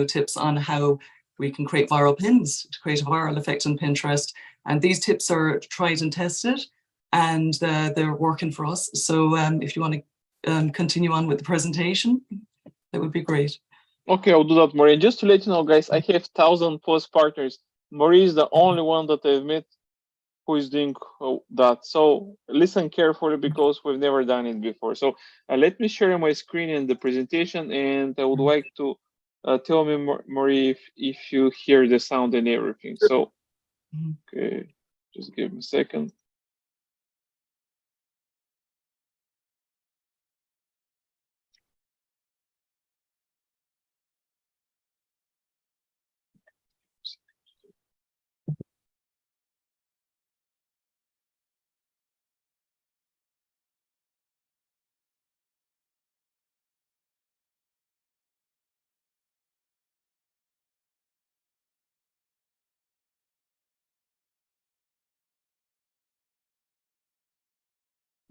tips on how we can create viral pins to create a viral effect on Pinterest. And these tips are tried and tested, and they're working for us. So if you want to continue on with the presentation, that would be great. Okay, I'll do that, Marie. And just to let you know, guys, I have 1,000+ partners. Marie is the only one that I've met who is doing that. So listen carefully, because we've never done it before. So let me share my screen and the presentation, and I would like to Tell me, Marie, if you hear the sound and everything. So, okay, just give me a second.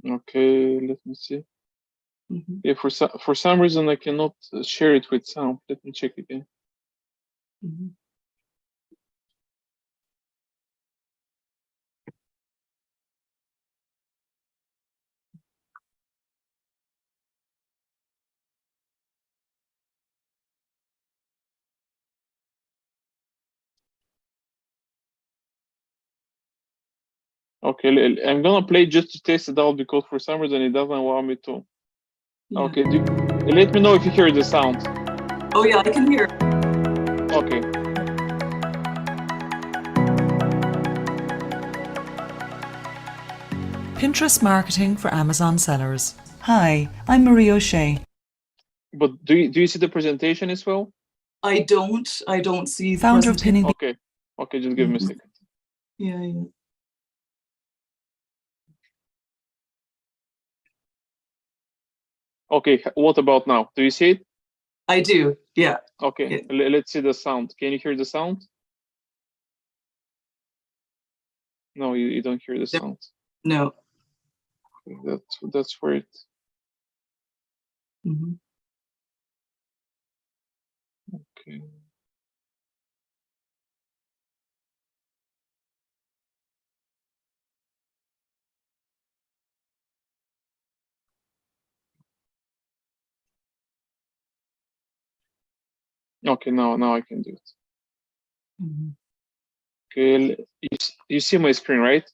Okay, let me see. Yeah, for some reason I cannot share it with sound. Let me check again. Okay, I'm gonna play just to test it out because for some reason it doesn't allow me to. Yeah. Okay, let me know if you hear the sound. Oh yeah, I can hear. Okay. Pinterest marketing for Amazon sellers. Hi, I'm Marie O'Shea. But do you see the presentation as well? I don't see the Founder of presentation. Pinning. Okay, just give me a second. Yeah. Okay, what about now? Do you see it? I do, yeah. Okay, let's see the sound. Can you hear the sound? No, you don't hear the sound. No. Okay, that's weird. Okay. Okay, now I can do it. Okay, you see my screen, right?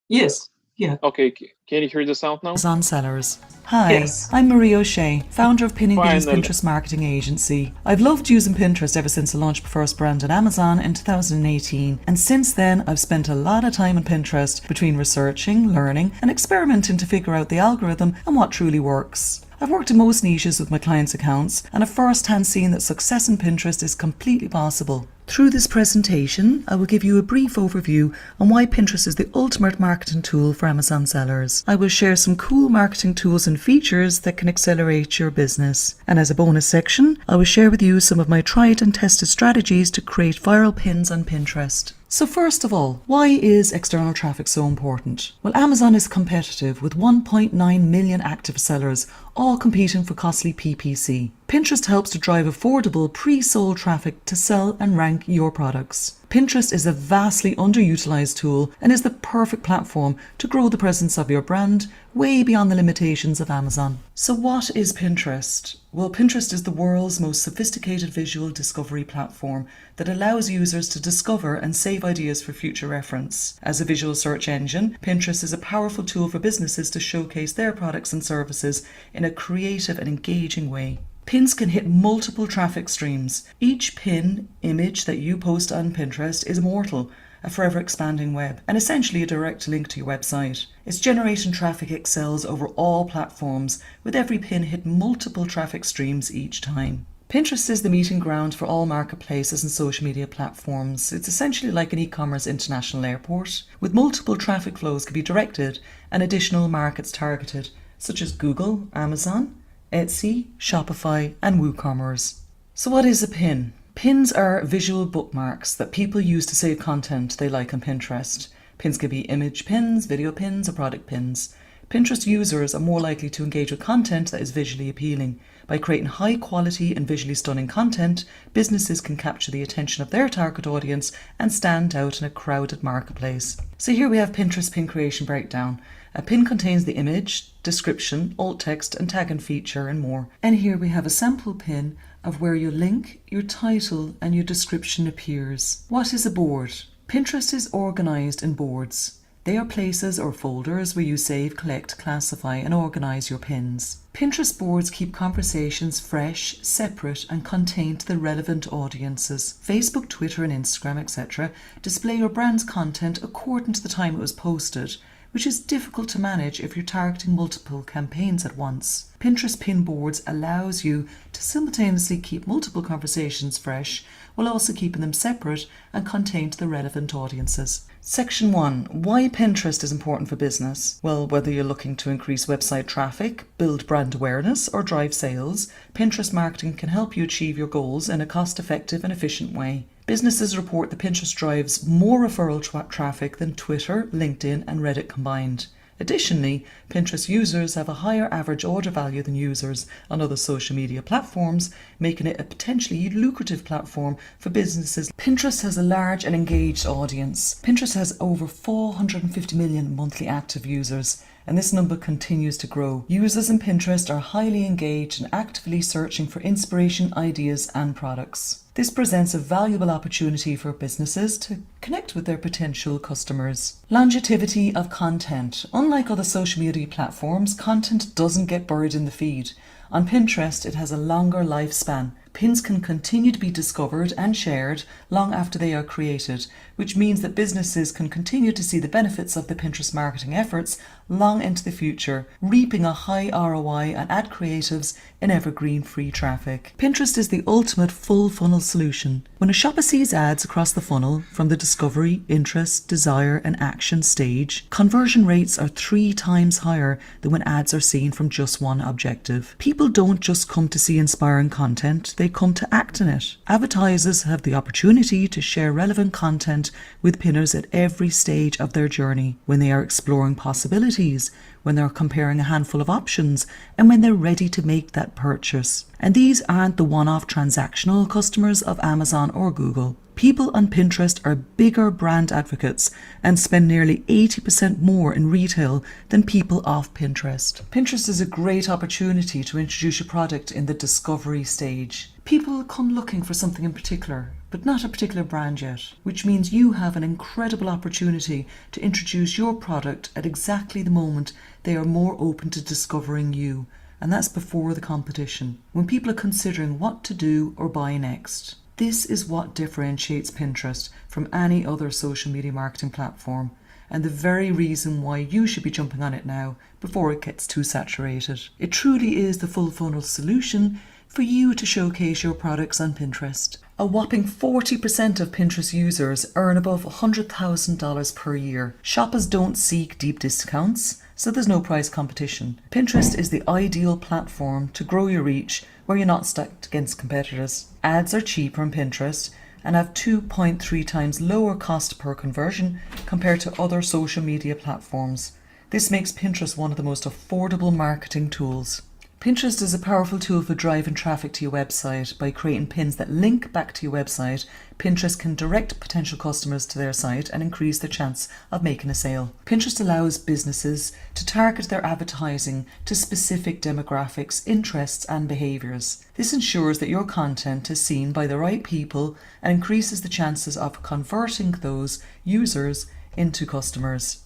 Yes. Yeah. Okay, can you hear the sound now? Amazon sellers. Hi, Yes. I'm Marie O'Shea, founder of Penev Finally. Pinterest marketing agency. I've loved using Pinterest ever since I launched my first brand at Amazon in 2018, and since then I've spent a lot of time on Pinterest between researching, learning, and experimenting to figure out the algorithm and what truly works. I've worked in most niches with my clients' accounts and have first-hand seen that success in Pinterest is completely possible. Through this presentation, I will give you a brief overview on why Pinterest is the ultimate marketing tool for Amazon sellers. I will share some cool marketing tools and features that can accelerate your business. And as a bonus section, I will share with you some of my tried and tested strategies to create viral pins on Pinterest. So first of all, why is external traffic so important? Well, Amazon is competitive with 1.9 million active sellers, all competing for costly PPC. Pinterest helps to drive affordable pre-sold traffic to sell and rank your products. Pinterest is a vastly underutilized tool and is the perfect platform to grow the presence of your brand way beyond the limitations of Amazon. So what is Pinterest? Well, Pinterest is the world's most sophisticated visual discovery platform that allows users to discover and save ideas for future reference. As a visual search engine, Pinterest is a powerful tool for businesses to showcase their products and services in a creative and engaging way. Pins can hit multiple traffic streams. Each pin image that you post on Pinterest is immortal, a forever expanding web, and essentially a direct link to your website. Its generating traffic excels over all platforms, with every pin hitting multiple traffic streams each time. Pinterest is the meeting ground for all marketplaces and social media platforms. It's essentially like an e-commerce international airport, with multiple traffic flows can be directed and additional markets targeted, such as Google, Amazon, Etsy, Shopify, and WooCommerce. So what is a pin? Pins are visual bookmarks that people use to save content they like on Pinterest. Pins can be image pins, video pins, or product pins. Pinterest users are more likely to engage with content that is visually appealing. By creating high quality and visually stunning content, businesses can capture the attention of their target audience and stand out in a crowded marketplace. So here we have Pinterest pin creation breakdown. A pin contains the image, description, alt text, and tag and feature, and more. And here we have a sample pin of where your link, your title, and your description appears. What is a board? Pinterest is organized in boards. They are places or folders where you save, collect, classify, and organize your pins. Pinterest boards keep conversations fresh, separate, and contained to the relevant audiences. Facebook, Twitter, and Instagram, etc., display your brand's content according to the time it was posted, which is difficult to manage if you're targeting multiple campaigns at once. Pinterest pin boards allows you to simultaneously keep multiple conversations fresh while also keeping them separate and contained to the relevant audiences. Section 1. Why Pinterest is important for business? Well, whether you're looking to increase website traffic, build brand awareness, or drive sales, Pinterest marketing can help you achieve your goals in a cost-effective and efficient way. Businesses report that Pinterest drives more referral traffic than Twitter, LinkedIn, and Reddit combined. Additionally, Pinterest users have a higher average order value than users on other social media platforms, making it a potentially lucrative platform for businesses. Pinterest has a large and engaged audience. Pinterest has over 450 million monthly active users, and this number continues to grow. Users in Pinterest are highly engaged and actively searching for inspiration, ideas, and products. This presents a valuable opportunity for businesses to connect with their potential customers. Longevity of content. Unlike other social media platforms, content doesn't get buried in the feed. On Pinterest, it has a longer lifespan. Pins can continue to be discovered and shared long after they are created, which means that businesses can continue to see the benefits of the Pinterest marketing efforts long into the future, reaping a high ROI on ad creatives in evergreen free traffic. Pinterest is the ultimate full funnel solution. When a shopper sees ads across the funnel from the discovery, interest, desire, and action stage, conversion rates are 3 times higher than when ads are seen from just one objective. People don't just come to see inspiring content, they come to act on it. Advertisers have the opportunity to share relevant content with pinners at every stage of their journey, when they are exploring possibilities, when they're comparing a handful of options, and when they're ready to make that purchase. And these aren't the one-off transactional customers of Amazon or Google. People on Pinterest are bigger brand advocates and spend nearly 80% more in retail than people off Pinterest. Pinterest is a great opportunity to introduce your product in the discovery stage. People come looking for something in particular, but not a particular brand yet, which means you have an incredible opportunity to introduce your product at exactly the moment they are more open to discovering you, and that's before the competition, when people are considering what to do or buy next. This is what differentiates Pinterest from any other social media marketing platform, and the very reason why you should be jumping on it now before it gets too saturated. It truly is the full funnel solution for you to showcase your products on Pinterest. A whopping 40% of Pinterest users earn above $100,000 per year. Shoppers don't seek deep discounts, so there's no price competition. Pinterest is the ideal platform to grow your reach where you're not stacked against competitors. Ads are cheaper on Pinterest and have 2.3 times lower cost per conversion compared to other social media platforms. This makes Pinterest one of the most affordable marketing tools. Pinterest is a powerful tool for driving traffic to your website. By creating pins that link back to your website, Pinterest can direct potential customers to their site and increase their chance of making a sale. Pinterest allows businesses to target their advertising to specific demographics, interests, and behaviors. This ensures that your content is seen by the right people and increases the chances of converting those users into customers.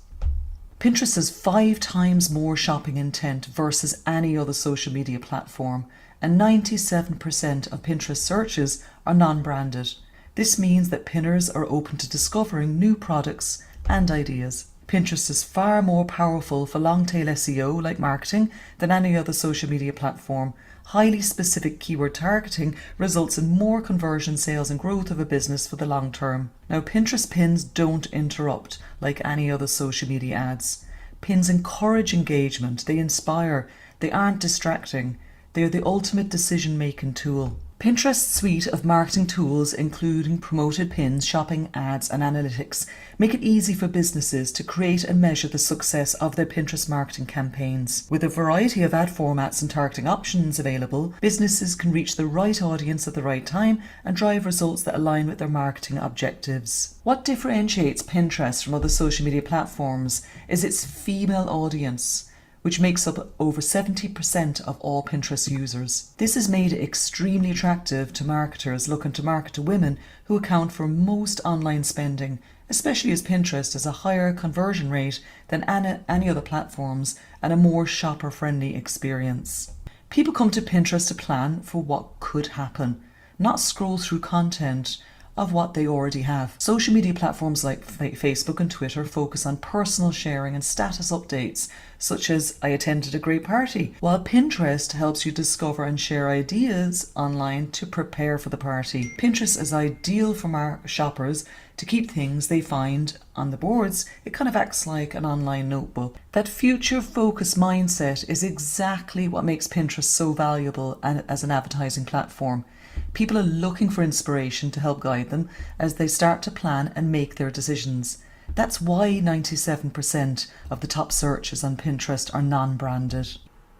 Pinterest has 5 times more shopping intent versus any other social media platform, and 97% of Pinterest searches are non-branded. This means that pinners are open to discovering new products and ideas. Pinterest is far more powerful for long-tail SEO like marketing than any other social media platform. Highly specific keyword targeting results in more conversion, sales, and growth of a business for the long term. Now, Pinterest pins don't interrupt like any other social media ads. Pins encourage engagement, they inspire, they aren't distracting, they are the ultimate decision-making tool. Pinterest's suite of marketing tools, including promoted pins, shopping, ads, and analytics, make it easy for businesses to create and measure the success of their Pinterest marketing campaigns. With a variety of ad formats and targeting options available, businesses can reach the right audience at the right time and drive results that align with their marketing objectives. What differentiates Pinterest from other social media platforms is its female audience, which makes up over 70% of all Pinterest users. This has made it extremely attractive to marketers looking to market to women who account for most online spending especially as Pinterest has a higher conversion rate than any other platforms and a more shopper-friendly experience. People come to Pinterest to plan for what could happen, not scroll through content of what they already have. Social media platforms like Facebook and Twitter focus on personal sharing and status updates, such as "I attended a great party," while Pinterest helps you discover and share ideas online to prepare for the party. Pinterest is ideal for shoppers to keep things they find on the boards. It kind of acts like an online notebook. That future-focused mindset is exactly what makes Pinterest so valuable as an advertising platform. People are looking for inspiration to help guide them as they start to plan and make their decisions. That's why 97% of the top searches on Pinterest are non-branded.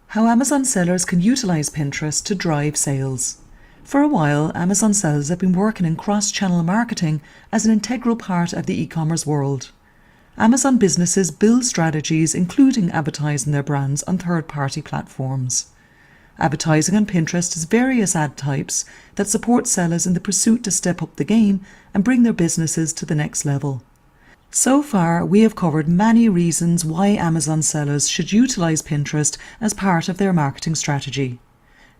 How Amazon sellers can utilize Pinterest to drive sales. For a while, Amazon sellers have been working in cross-channel marketing as an integral part of the e-commerce world. Amazon businesses build strategies including advertising their brands on third-party platforms. Advertising on Pinterest has various ad types that support sellers in the pursuit to step up the game and bring their businesses to the next level. So far, we have covered many reasons why Amazon sellers should utilize Pinterest as part of their marketing strategy.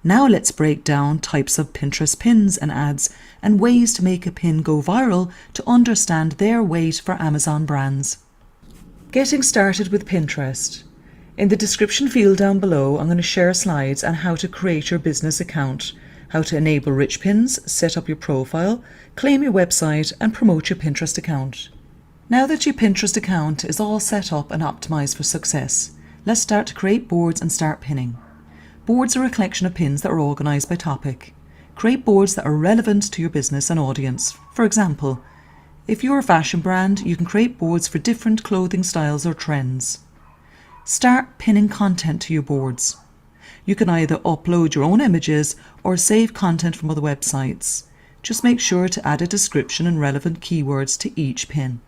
Now let's break down types of Pinterest pins and ads and ways to make a pin go viral to understand their weight for Amazon brands. Getting started with Pinterest. In the description field down below, I'm going to share slides on how to create your business account, how to enable rich pins, set up your profile, claim your website, and promote your Pinterest account. Now that your Pinterest account is all set up and optimized for success, let's start to create boards and start pinning. Boards are a collection of pins that are organized by topic. Create boards that are relevant to your business and audience. For example, if you're a fashion brand, you can create boards for different clothing styles or trends. Start pinning content to your boards. You can either upload your own images or save content from other websites. Just make sure to add a description and relevant keywords to each pin.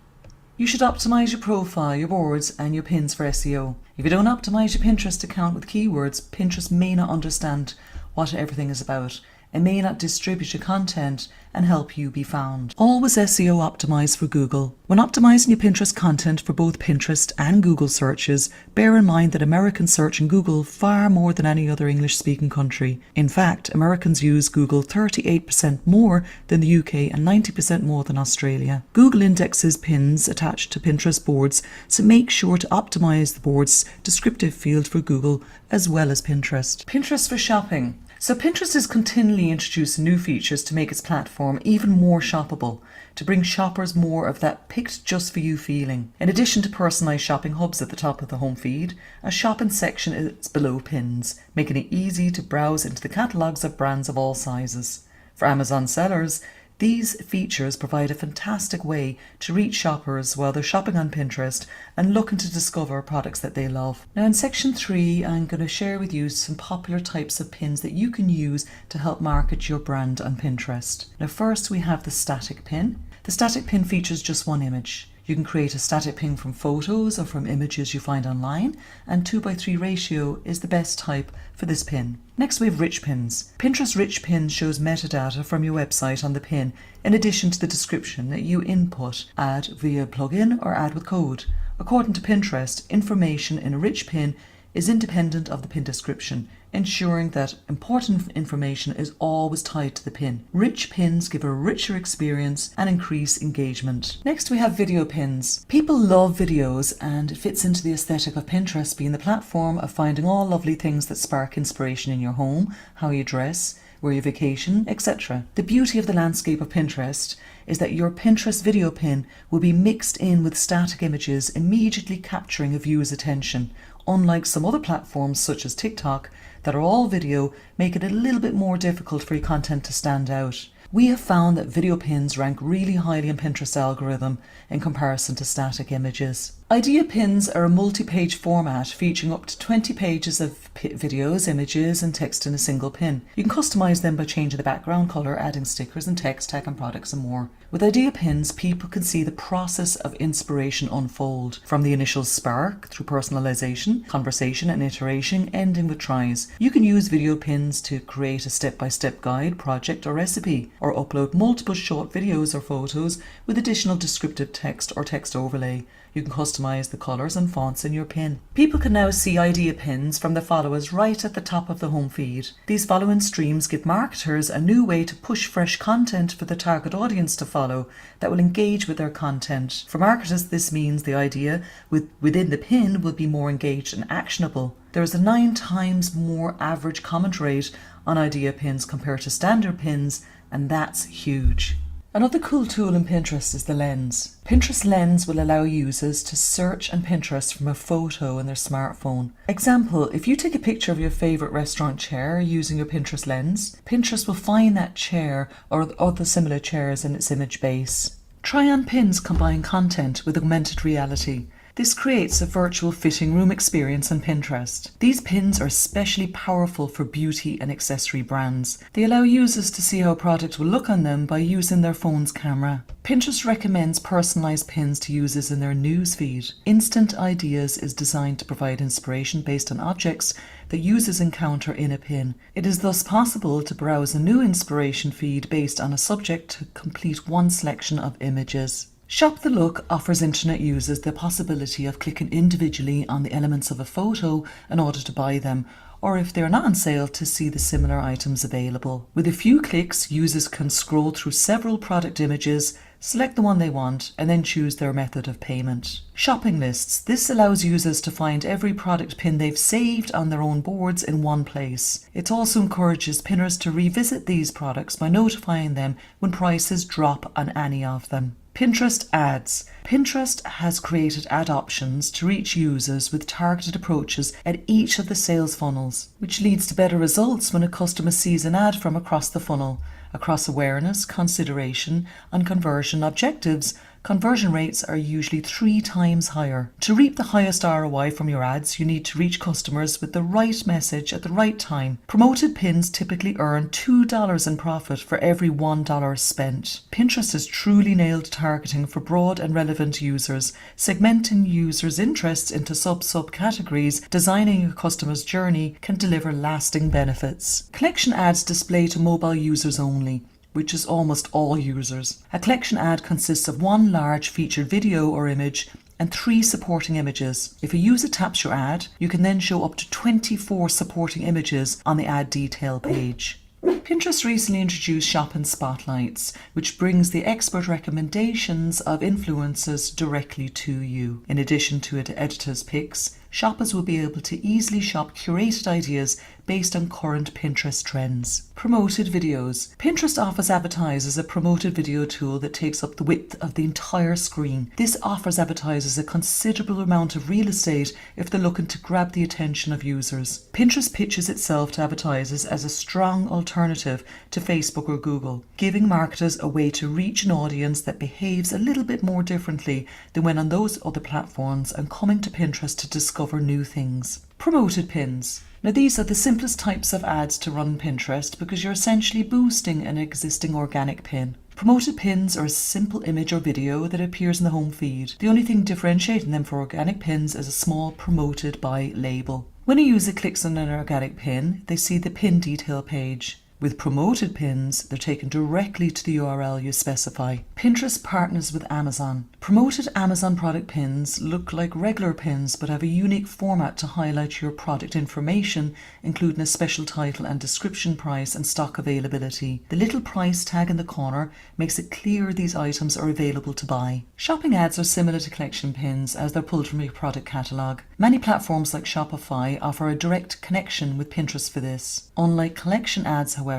You should optimize your profile, your boards, and your pins for SEO. If you don't optimize your Pinterest account with keywords, Pinterest may not understand what everything is about and may not distribute your content and help you be found. Always SEO optimized for Google. When optimizing your Pinterest content for both Pinterest and Google searches, bear in mind that Americans search in Google far more than any other English-speaking country. In fact, Americans use Google 38% more than the UK and 90% more than Australia. Google indexes pins attached to Pinterest boards, so make sure to optimize the board's descriptive field for Google as well as Pinterest. Pinterest for shopping. So Pinterest is continually introducing new features to make its platform even more shoppable, to bring shoppers more of that picked just for you feeling. In addition to personalized shopping hubs at the top of the home feed, a shopping section is below pins, making it easy to browse into the catalogs of brands of all sizes. For Amazon sellers, these features provide a fantastic way to reach shoppers while they're shopping on Pinterest and looking to discover products that they love. Now in section 3, I'm going to share with you some popular types of pins that you can use to help market your brand on Pinterest. Now first we have the static pin. The static pin features just one image. You can create a static pin from photos or from images you find online, and 2:3 ratio is the best type for this pin. Next we have rich pins. Pinterest rich pin shows metadata from your website on the pin in addition to the description that you input, add via plugin or add with code. According to Pinterest, information in a rich pin is independent of the pin description, ensuring that important information is always tied to the pin. Rich pins give a richer experience and increase engagement. Next we have video pins. People love videos and it fits into the aesthetic of Pinterest being the platform of finding all lovely things that spark inspiration in your home, how you dress, where you vacation, etc. The beauty of the landscape of Pinterest is that your Pinterest video pin will be mixed in with static images, immediately capturing a viewer's attention. Unlike some other platforms such as TikTok that are all video, make it a little bit more difficult for your content to stand out. We have found that video pins rank really highly in Pinterest algorithm in comparison to static images. Idea pins are a multi-page format featuring up to 20 pages of videos, images and text in a single pin. You can customize them by changing the background color, adding stickers and text, tagging products and more. With idea pins, people can see the process of inspiration unfold, from the initial spark through personalization, conversation and iteration, ending with tries. You can use video pins to create a step-by-step guide, project or recipe, or upload multiple short videos or photos with additional descriptive text or text overlay. You can customize the colors and fonts in your pin. People can now see idea pins from their followers right at the top of the home feed. These following streams give marketers a new way to push fresh content for the target audience to follow that will engage with their content. For marketers, this means the idea within the pin will be more engaged and actionable. There is a 9 times more average comment rate on idea pins compared to standard pins, and that's huge. Another cool tool in Pinterest is the lens. Pinterest Lens will allow users to search on Pinterest from a photo on their smartphone. Example, if you take a picture of your favorite restaurant chair using your Pinterest Lens, Pinterest will find that chair or other similar chairs in its image base. Try-on pins combine content with augmented reality. This creates a virtual fitting room experience on Pinterest. These pins are especially powerful for beauty and accessory brands. They allow users to see how a product will look on them by using their phone's camera. Pinterest recommends personalized pins to users in their news feed. Instant Ideas is designed to provide inspiration based on objects that users encounter in a pin. It is thus possible to browse a new inspiration feed based on a subject to complete one selection of images. Shop the Look offers internet users the possibility of clicking individually on the elements of a photo in order to buy them, or if they're not on sale, to see the similar items available. With a few clicks, users can scroll through several product images, select the one they want, and then choose their method of payment. Shopping lists. This allows users to find every product pin they've saved on their own boards in one place. It also encourages pinners to revisit these products by notifying them when prices drop on any of them. Pinterest ads. Pinterest has created ad options to reach users with targeted approaches at each of the sales funnels, which leads to better results when a customer sees an ad from across the funnel. Across awareness, consideration, and conversion objectives, conversion rates are usually 3 times higher. To reap the highest ROI from your ads, you need to reach customers with the right message at the right time. Promoted pins typically earn $2 in profit for every $1 spent. Pinterest has truly nailed targeting for broad and relevant users, segmenting users' interests into subcategories. Designing a customer's journey can deliver lasting benefits. Collection ads display to mobile users only, which is almost all users. A collection ad consists of one large featured video or image and 3 supporting images. If a user taps your ad, you can then show up to 24 supporting images on the ad detail page. Pinterest recently introduced shopping spotlights, which brings the expert recommendations of influencers directly to you. In addition to editor's picks, shoppers will be able to easily shop curated ideas based on current Pinterest trends. Promoted videos. Pinterest offers advertisers a promoted video tool that takes up the width of the entire screen. This offers advertisers a considerable amount of real estate if they're looking to grab the attention of users. Pinterest pitches itself to advertisers as a strong alternative to Facebook or Google, giving marketers a way to reach an audience that behaves a little bit more differently than when on those other platforms and coming to Pinterest to discover new things. Promoted pins. Now these are the simplest types of ads to run Pinterest because you're essentially boosting an existing organic pin. Promoted pins are a simple image or video that appears in the home feed. The only thing differentiating them from organic pins is a small promoted by label. When a user clicks on an organic pin, they see the pin detail page. With promoted pins, they're taken directly to the URL you specify. Pinterest partners with Amazon. Promoted Amazon product pins look like regular pins but have a unique format to highlight your product information, including a special title and description, price and stock availability. The little price tag in the corner makes it clear these items are available to buy. Shopping ads are similar to collection pins as they're pulled from your product catalogue. Many platforms like Shopify offer a direct connection with Pinterest for this. Unlike collection ads, however,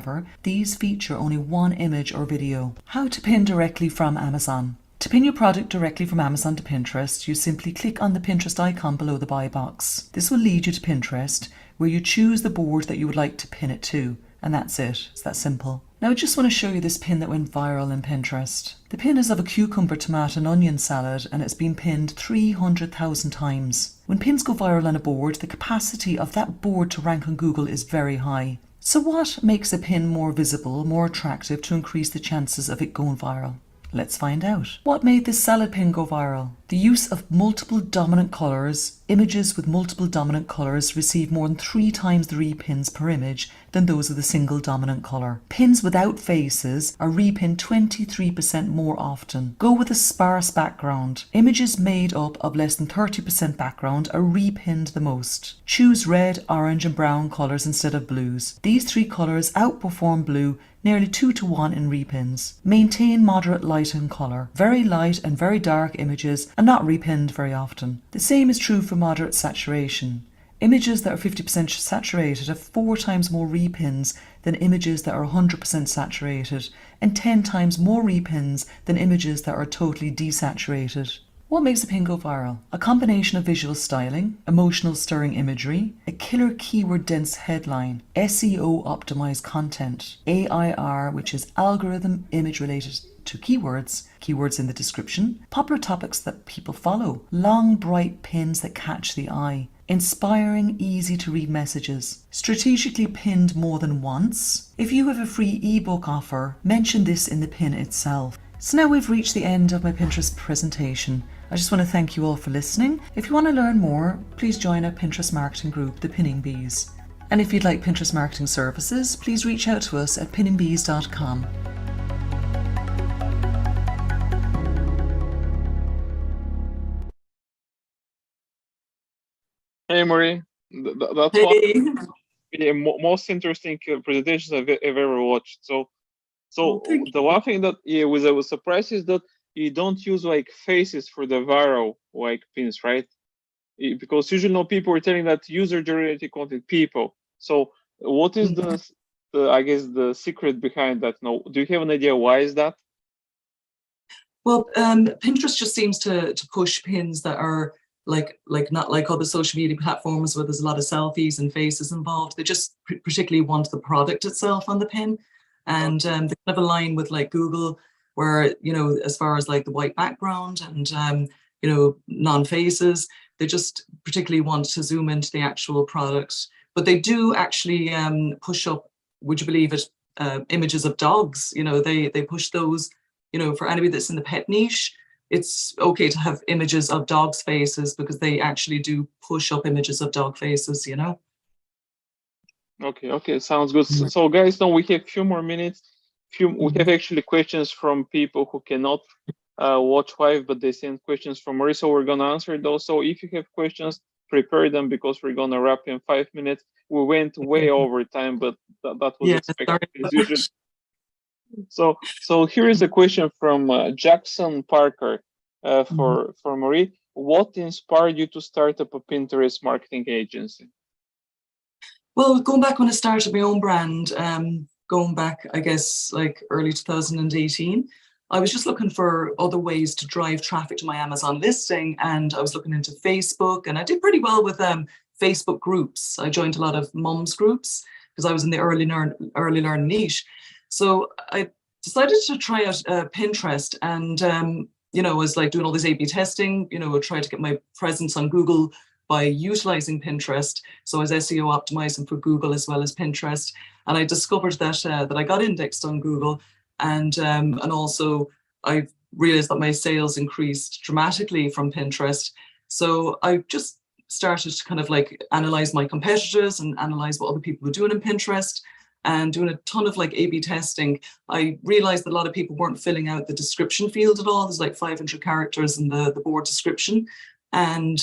these feature only one image or video. How to pin directly from Amazon. To pin your product directly from Amazon to Pinterest, you simply click on the Pinterest icon below the buy box. This will lead you to Pinterest, where you choose the board that you would like to pin it to. And that's it. It's that simple. Now I just want to show you this pin that went viral in Pinterest. The pin is of a cucumber, tomato and onion salad, and it's been pinned 300,000 times. When pins go viral on a board, the capacity of that board to rank on Google is very high. So what makes a pin more visible, more attractive to increase the chances of it going viral? Let's find out. What made this salad pin go viral? The use of multiple dominant colours. Images with multiple dominant colours receive more than 3 times the repins per image than those with a single dominant colour. Pins without faces are repinned 23% more often. Go with a sparse background. Images made up of less than 30% background are repinned the most. Choose red, orange and brown colours instead of blues. These 3 colours outperform blue nearly 2 to 1 in repins. Maintain moderate light and colour. Very light and very dark images are not repinned very often. The same is true for moderate saturation. Images that are 50% saturated have 4 times more repins than images that are 100% saturated, and 10 times more repins than images that are totally desaturated. What makes a pin go viral? A combination of visual styling, emotional stirring imagery, a killer keyword dense headline, SEO optimized content, AIR, which is algorithm image related to keywords, keywords in the description, popular topics that people follow, long bright pins that catch the eye, inspiring, easy to read messages, strategically pinned more than once. If you have a free ebook offer, mention this in the pin itself. So now we've reached the end of my Pinterest presentation. I just want to thank you all for listening. If you want to learn more, please join our Pinterest marketing group, the Pinning Bees. And if you'd like Pinterest marketing services, please reach out to us at pinningbees.com. Hey, Marie. That's Hey. one of the most interesting presentations I've ever watched. So the one thing that I was surprised is that you don't use like faces for the viral like pins, right? Because usually people are telling that user-generated content people. So what is the I guess the secret behind that? No, do you have an idea why is that? Well, Pinterest just seems to push pins that are like not like other social media platforms where there's a lot of selfies and faces involved. They just particularly want the product itself on the pin, and they kind of align with like Google, where as far as like the white background and non-faces, they just particularly want to zoom into the actual product. But they do actually push up, would you believe it, images of dogs. They push those. For anybody that's in the pet niche, it's okay to have images of dogs' faces because they actually do push up images of dog faces, Okay, sounds good. So guys, now we have a few more minutes. We have actually questions from people who cannot watch live, but they send questions from Marie, so we're gonna answer those. So if you have questions, prepare them because we're gonna wrap in 5 minutes. We went way over time, but that was expected as usual. So here is a question from Jackson Parker for Marie. What inspired you to start up a Pinterest marketing agency? Well, going back when I started my own brand, going back, I guess, like early 2018, I was just looking for other ways to drive traffic to my Amazon listing, and I was looking into Facebook, and I did pretty well with Facebook groups. I joined a lot of mums groups because I was in the early learn niche. So I decided to try out Pinterest, and was like doing all this A/B testing. Try to get my presence on Google by utilizing Pinterest. So I was SEO optimizing for Google as well as Pinterest, and I discovered that I got indexed on Google, and also I realized that my sales increased dramatically from Pinterest. So I just started to kind of like analyze my competitors and analyze what other people were doing in Pinterest, and doing a ton of like A/B testing. I realized that a lot of people weren't filling out the description field at all. There's like 500 characters in the board description. And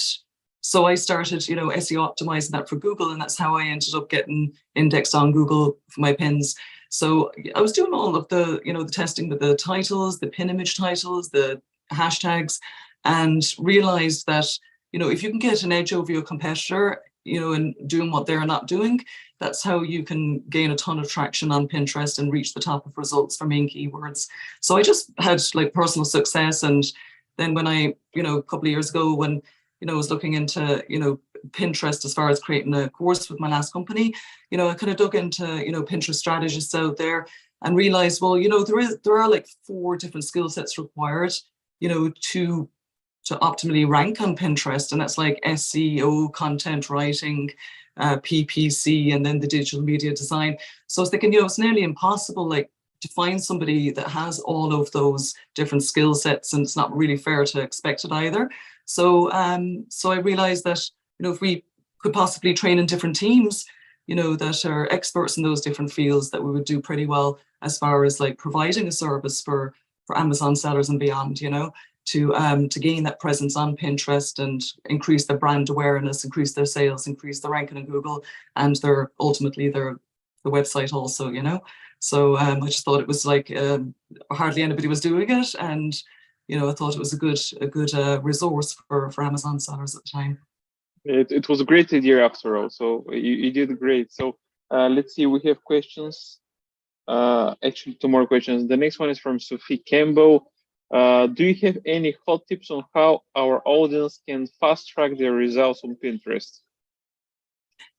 so I started, SEO optimizing that for Google, and that's how I ended up getting indexed on Google for my pins. So I was doing all of the, the testing with the titles, the pin image titles, the hashtags, and realized that, if you can get an edge over your competitor, and doing what they're not doing, that's how you can gain a ton of traction on Pinterest and reach the top of results for main keywords. So I just had like personal success. And then when I, a couple of years ago, when, I was looking into, Pinterest as far as creating a course with my last company, you know, I kind of dug into, you know, Pinterest strategists out there and realized, well, you know, there are like 4 different skill sets required, you know, to optimally rank on Pinterest. And that's like SEO, content writing, PPC, and then the digital media design. So I was thinking, you know, it's nearly impossible, like, to find somebody that has all of those different skill sets, and it's not really fair to expect it either. So so I realized that, you know, if we could possibly train in different teams, you know, that are experts in those different fields, that we would do pretty well as far as like providing a service for Amazon sellers and beyond, you know, to gain that presence on Pinterest and increase their brand awareness, increase their sales, increase their ranking on Google, and their ultimately the website also, you know. So I just thought it was like hardly anybody was doing it, and you know, I thought it was a good resource for Amazon sellers at the time. It was a great idea after all. So you did great. So let's see, we have questions. Actually, 2 more questions. The next one is from Sophie Campbell. Do you have any hot tips on how our audience can fast track their results on Pinterest?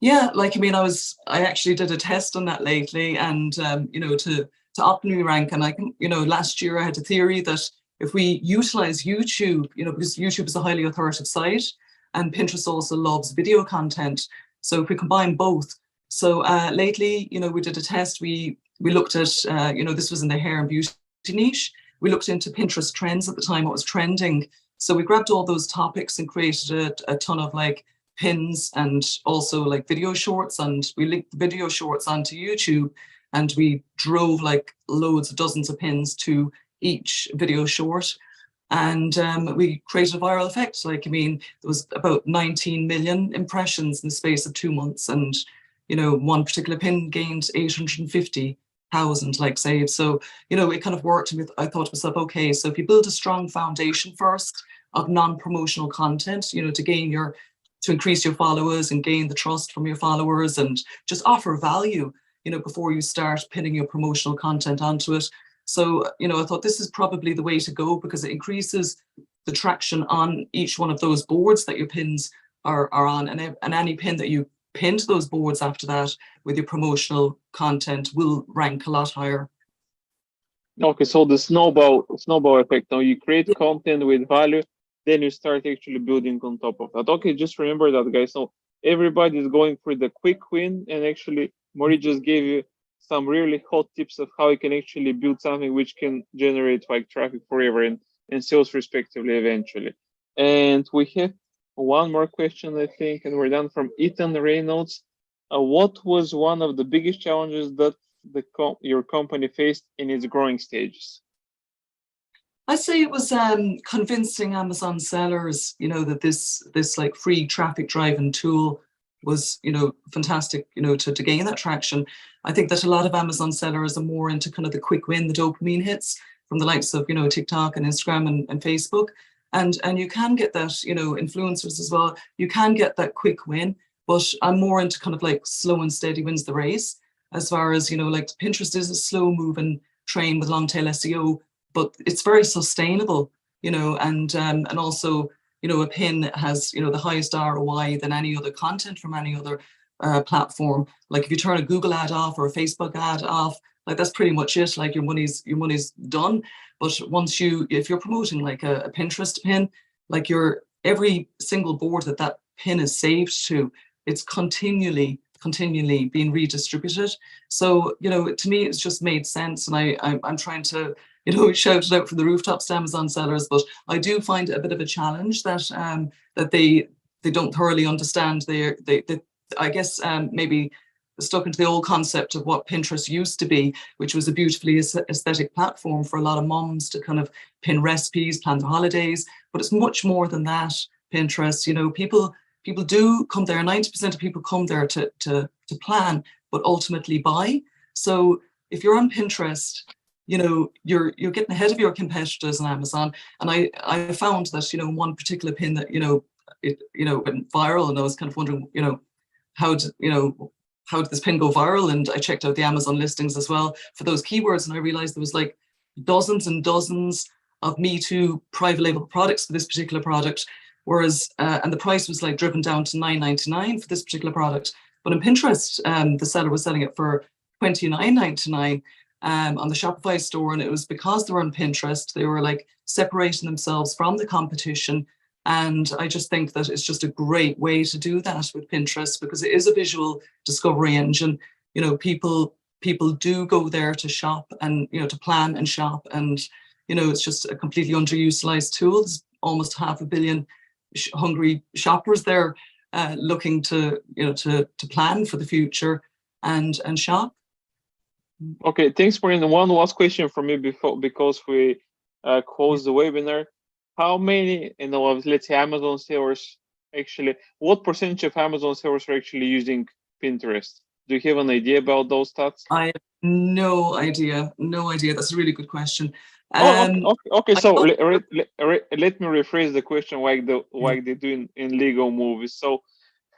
Yeah, like, I mean, I actually did a test on that lately, and you know, to optimally rank, and I can, you know, last year I had a theory that if we utilize YouTube, you know, because YouTube is a highly authoritative site, and Pinterest also loves video content, so if we combine both. So lately, you know, we did a test. We looked at, you know, this was in the hair and beauty niche. We looked into Pinterest trends at the time, what was trending. So we grabbed all those topics and created a ton of like pins and also like video shorts, and we linked the video shorts onto YouTube, and we drove like loads of dozens of pins to each video short, and we created a viral effect. Like, I mean, there was about 19 million impressions in the space of 2 months, and you know, one particular pin gained 850,000 like saves. So you know, it kind of worked. And I thought to myself, okay, so if you build a strong foundation first of non-promotional content, you know, to increase your followers and gain the trust from your followers, and just offer value, you know, before you start pinning your promotional content onto it. So, you know, I thought this is probably the way to go, because it increases the traction on each one of those boards that your pins are on, and any pin that you pin to those boards after that with your promotional content will rank a lot higher. Okay, so the snowball effect. Now you create content with value, then you start actually building on top of that. Okay, just remember that, guys. So everybody is going for the quick win, and actually Maury just gave you some really hot tips of how you can actually build something which can generate like traffic forever and sales respectively eventually. And we have 1 more question, I think, and we're done, from Ethan Reynolds. What was one of the biggest challenges that your company faced in its growing stages? I say it was convincing Amazon sellers, you know, that this like free traffic driving tool was, you know, fantastic, you know, to gain that traction. I think that a lot of Amazon sellers are more into kind of the quick win, the dopamine hits from the likes of, you know, TikTok and Instagram and Facebook. And you can get that, you know, influencers as well. You can get that quick win, but I'm more into kind of like slow and steady wins the race, as far as, you know, like Pinterest is a slow moving train with long tail SEO, but it's very sustainable, you know, and also, you know, a pin has, you know, the highest ROI than any other content from any other platform. Like if you turn a Google ad off or a Facebook ad off, like that's pretty much it. Like your money's done. But once if you're promoting like a Pinterest pin, like every single board that pin is saved to, it's continually being redistributed. So, you know, to me, it's just made sense. And I'm trying to, you know, shout it out from the rooftops to Amazon sellers, but I do find it a bit of a challenge that they don't thoroughly understand. I guess maybe stuck into the old concept of what Pinterest used to be, which was a beautifully aesthetic platform for a lot of moms to kind of pin recipes, plan their holidays. But it's much more than that, Pinterest. You know, people do come there. 90% of people come there to plan, but ultimately buy. So if you're on Pinterest, you know, you're getting ahead of your competitors on Amazon. And I found that, you know, one particular pin that, you know, it, you know, went viral, and I was kind of wondering, you know, how did this pin go viral? And I checked out the Amazon listings as well for those keywords, and I realized there was like dozens and dozens of Me Too private label products for this particular product whereas and the price was like driven down to $9.99 for this particular product. But in Pinterest, the seller was selling it for $29.99 on the Shopify store, and it was because they were on Pinterest. They were like separating themselves from the competition. And I just think that it's just a great way to do that with Pinterest, because it is a visual discovery engine. You know, people do go there to shop and, you know, to plan and shop. And, you know, it's just a completely underutilized tool. There's almost 500 million hungry shoppers there looking to, you know, to plan for the future and shop. Okay, thanks, Maureen. One last question for me because we close the webinar. How many, you know, let's say Amazon sellers actually, what percentage of Amazon sellers are actually using Pinterest? Do you have an idea about those stats? I have no idea. No idea. That's a really good question. Okay. So let me rephrase the question like they do in legal movies. So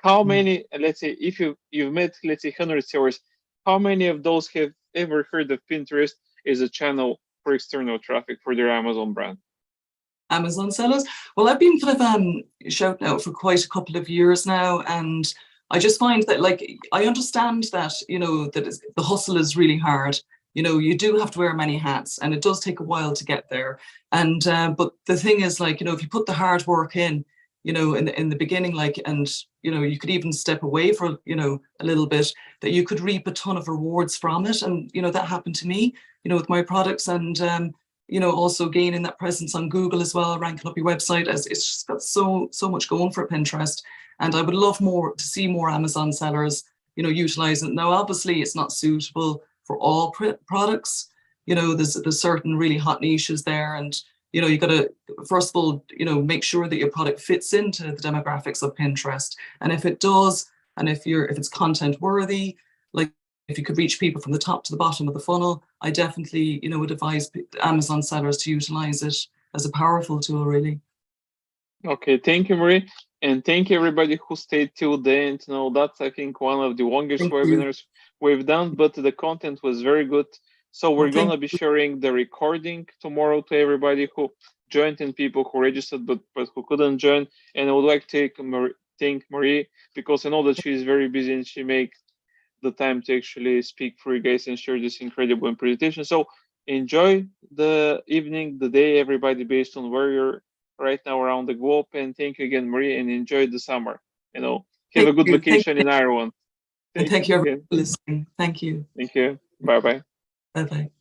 how many, let's say, if you've met, let's say, 100 sellers, how many of those have ever heard of Pinterest as a channel for external traffic for their Amazon brand? Amazon sellers? Well, I've been kind of shouting out for quite a couple of years now, and I just find that, like, I understand that, you know, that the hustle is really hard. You know, you do have to wear many hats, and it does take a while to get there. And but the thing is, like, you know, if you put the hard work in, you know, in the beginning, like, and, you know, you could even step away for, you know, a little bit, that you could reap a ton of rewards from it. And, you know, that happened to me, you know, with my products. And you know, also gaining that presence on Google as well, ranking up your website, as it's just got so much going for Pinterest. And I would love to see more Amazon sellers, you know, utilize it. Now, obviously, it's not suitable for all products. You know, there's certain really hot niches there, and, you know, you got to, first of all, you know, make sure that your product fits into the demographics of Pinterest. And if it does, and if it's content worthy, like, if you could reach people from the top to the bottom of the funnel, I definitely, you know, would advise Amazon sellers to utilize it as a powerful tool, really. Okay, thank you, Marie. And thank you, everybody who stayed till the end. You know, that's, I think, one of the longest webinars we've done, but the content was very good. So we're going to be sharing the recording tomorrow to everybody who joined and people who registered but who couldn't join. And I would like to thank Marie, because I know that she is very busy and she makes the time to actually speak for you guys and share this incredible presentation. So enjoy the evening, the day, everybody, based on where you're right now around the globe. And thank you again, Marie, and enjoy the summer. You know, have a good vacation in Ireland. Thank you, everyone, for listening. Thank you. Thank you. Bye-bye. Bye-bye.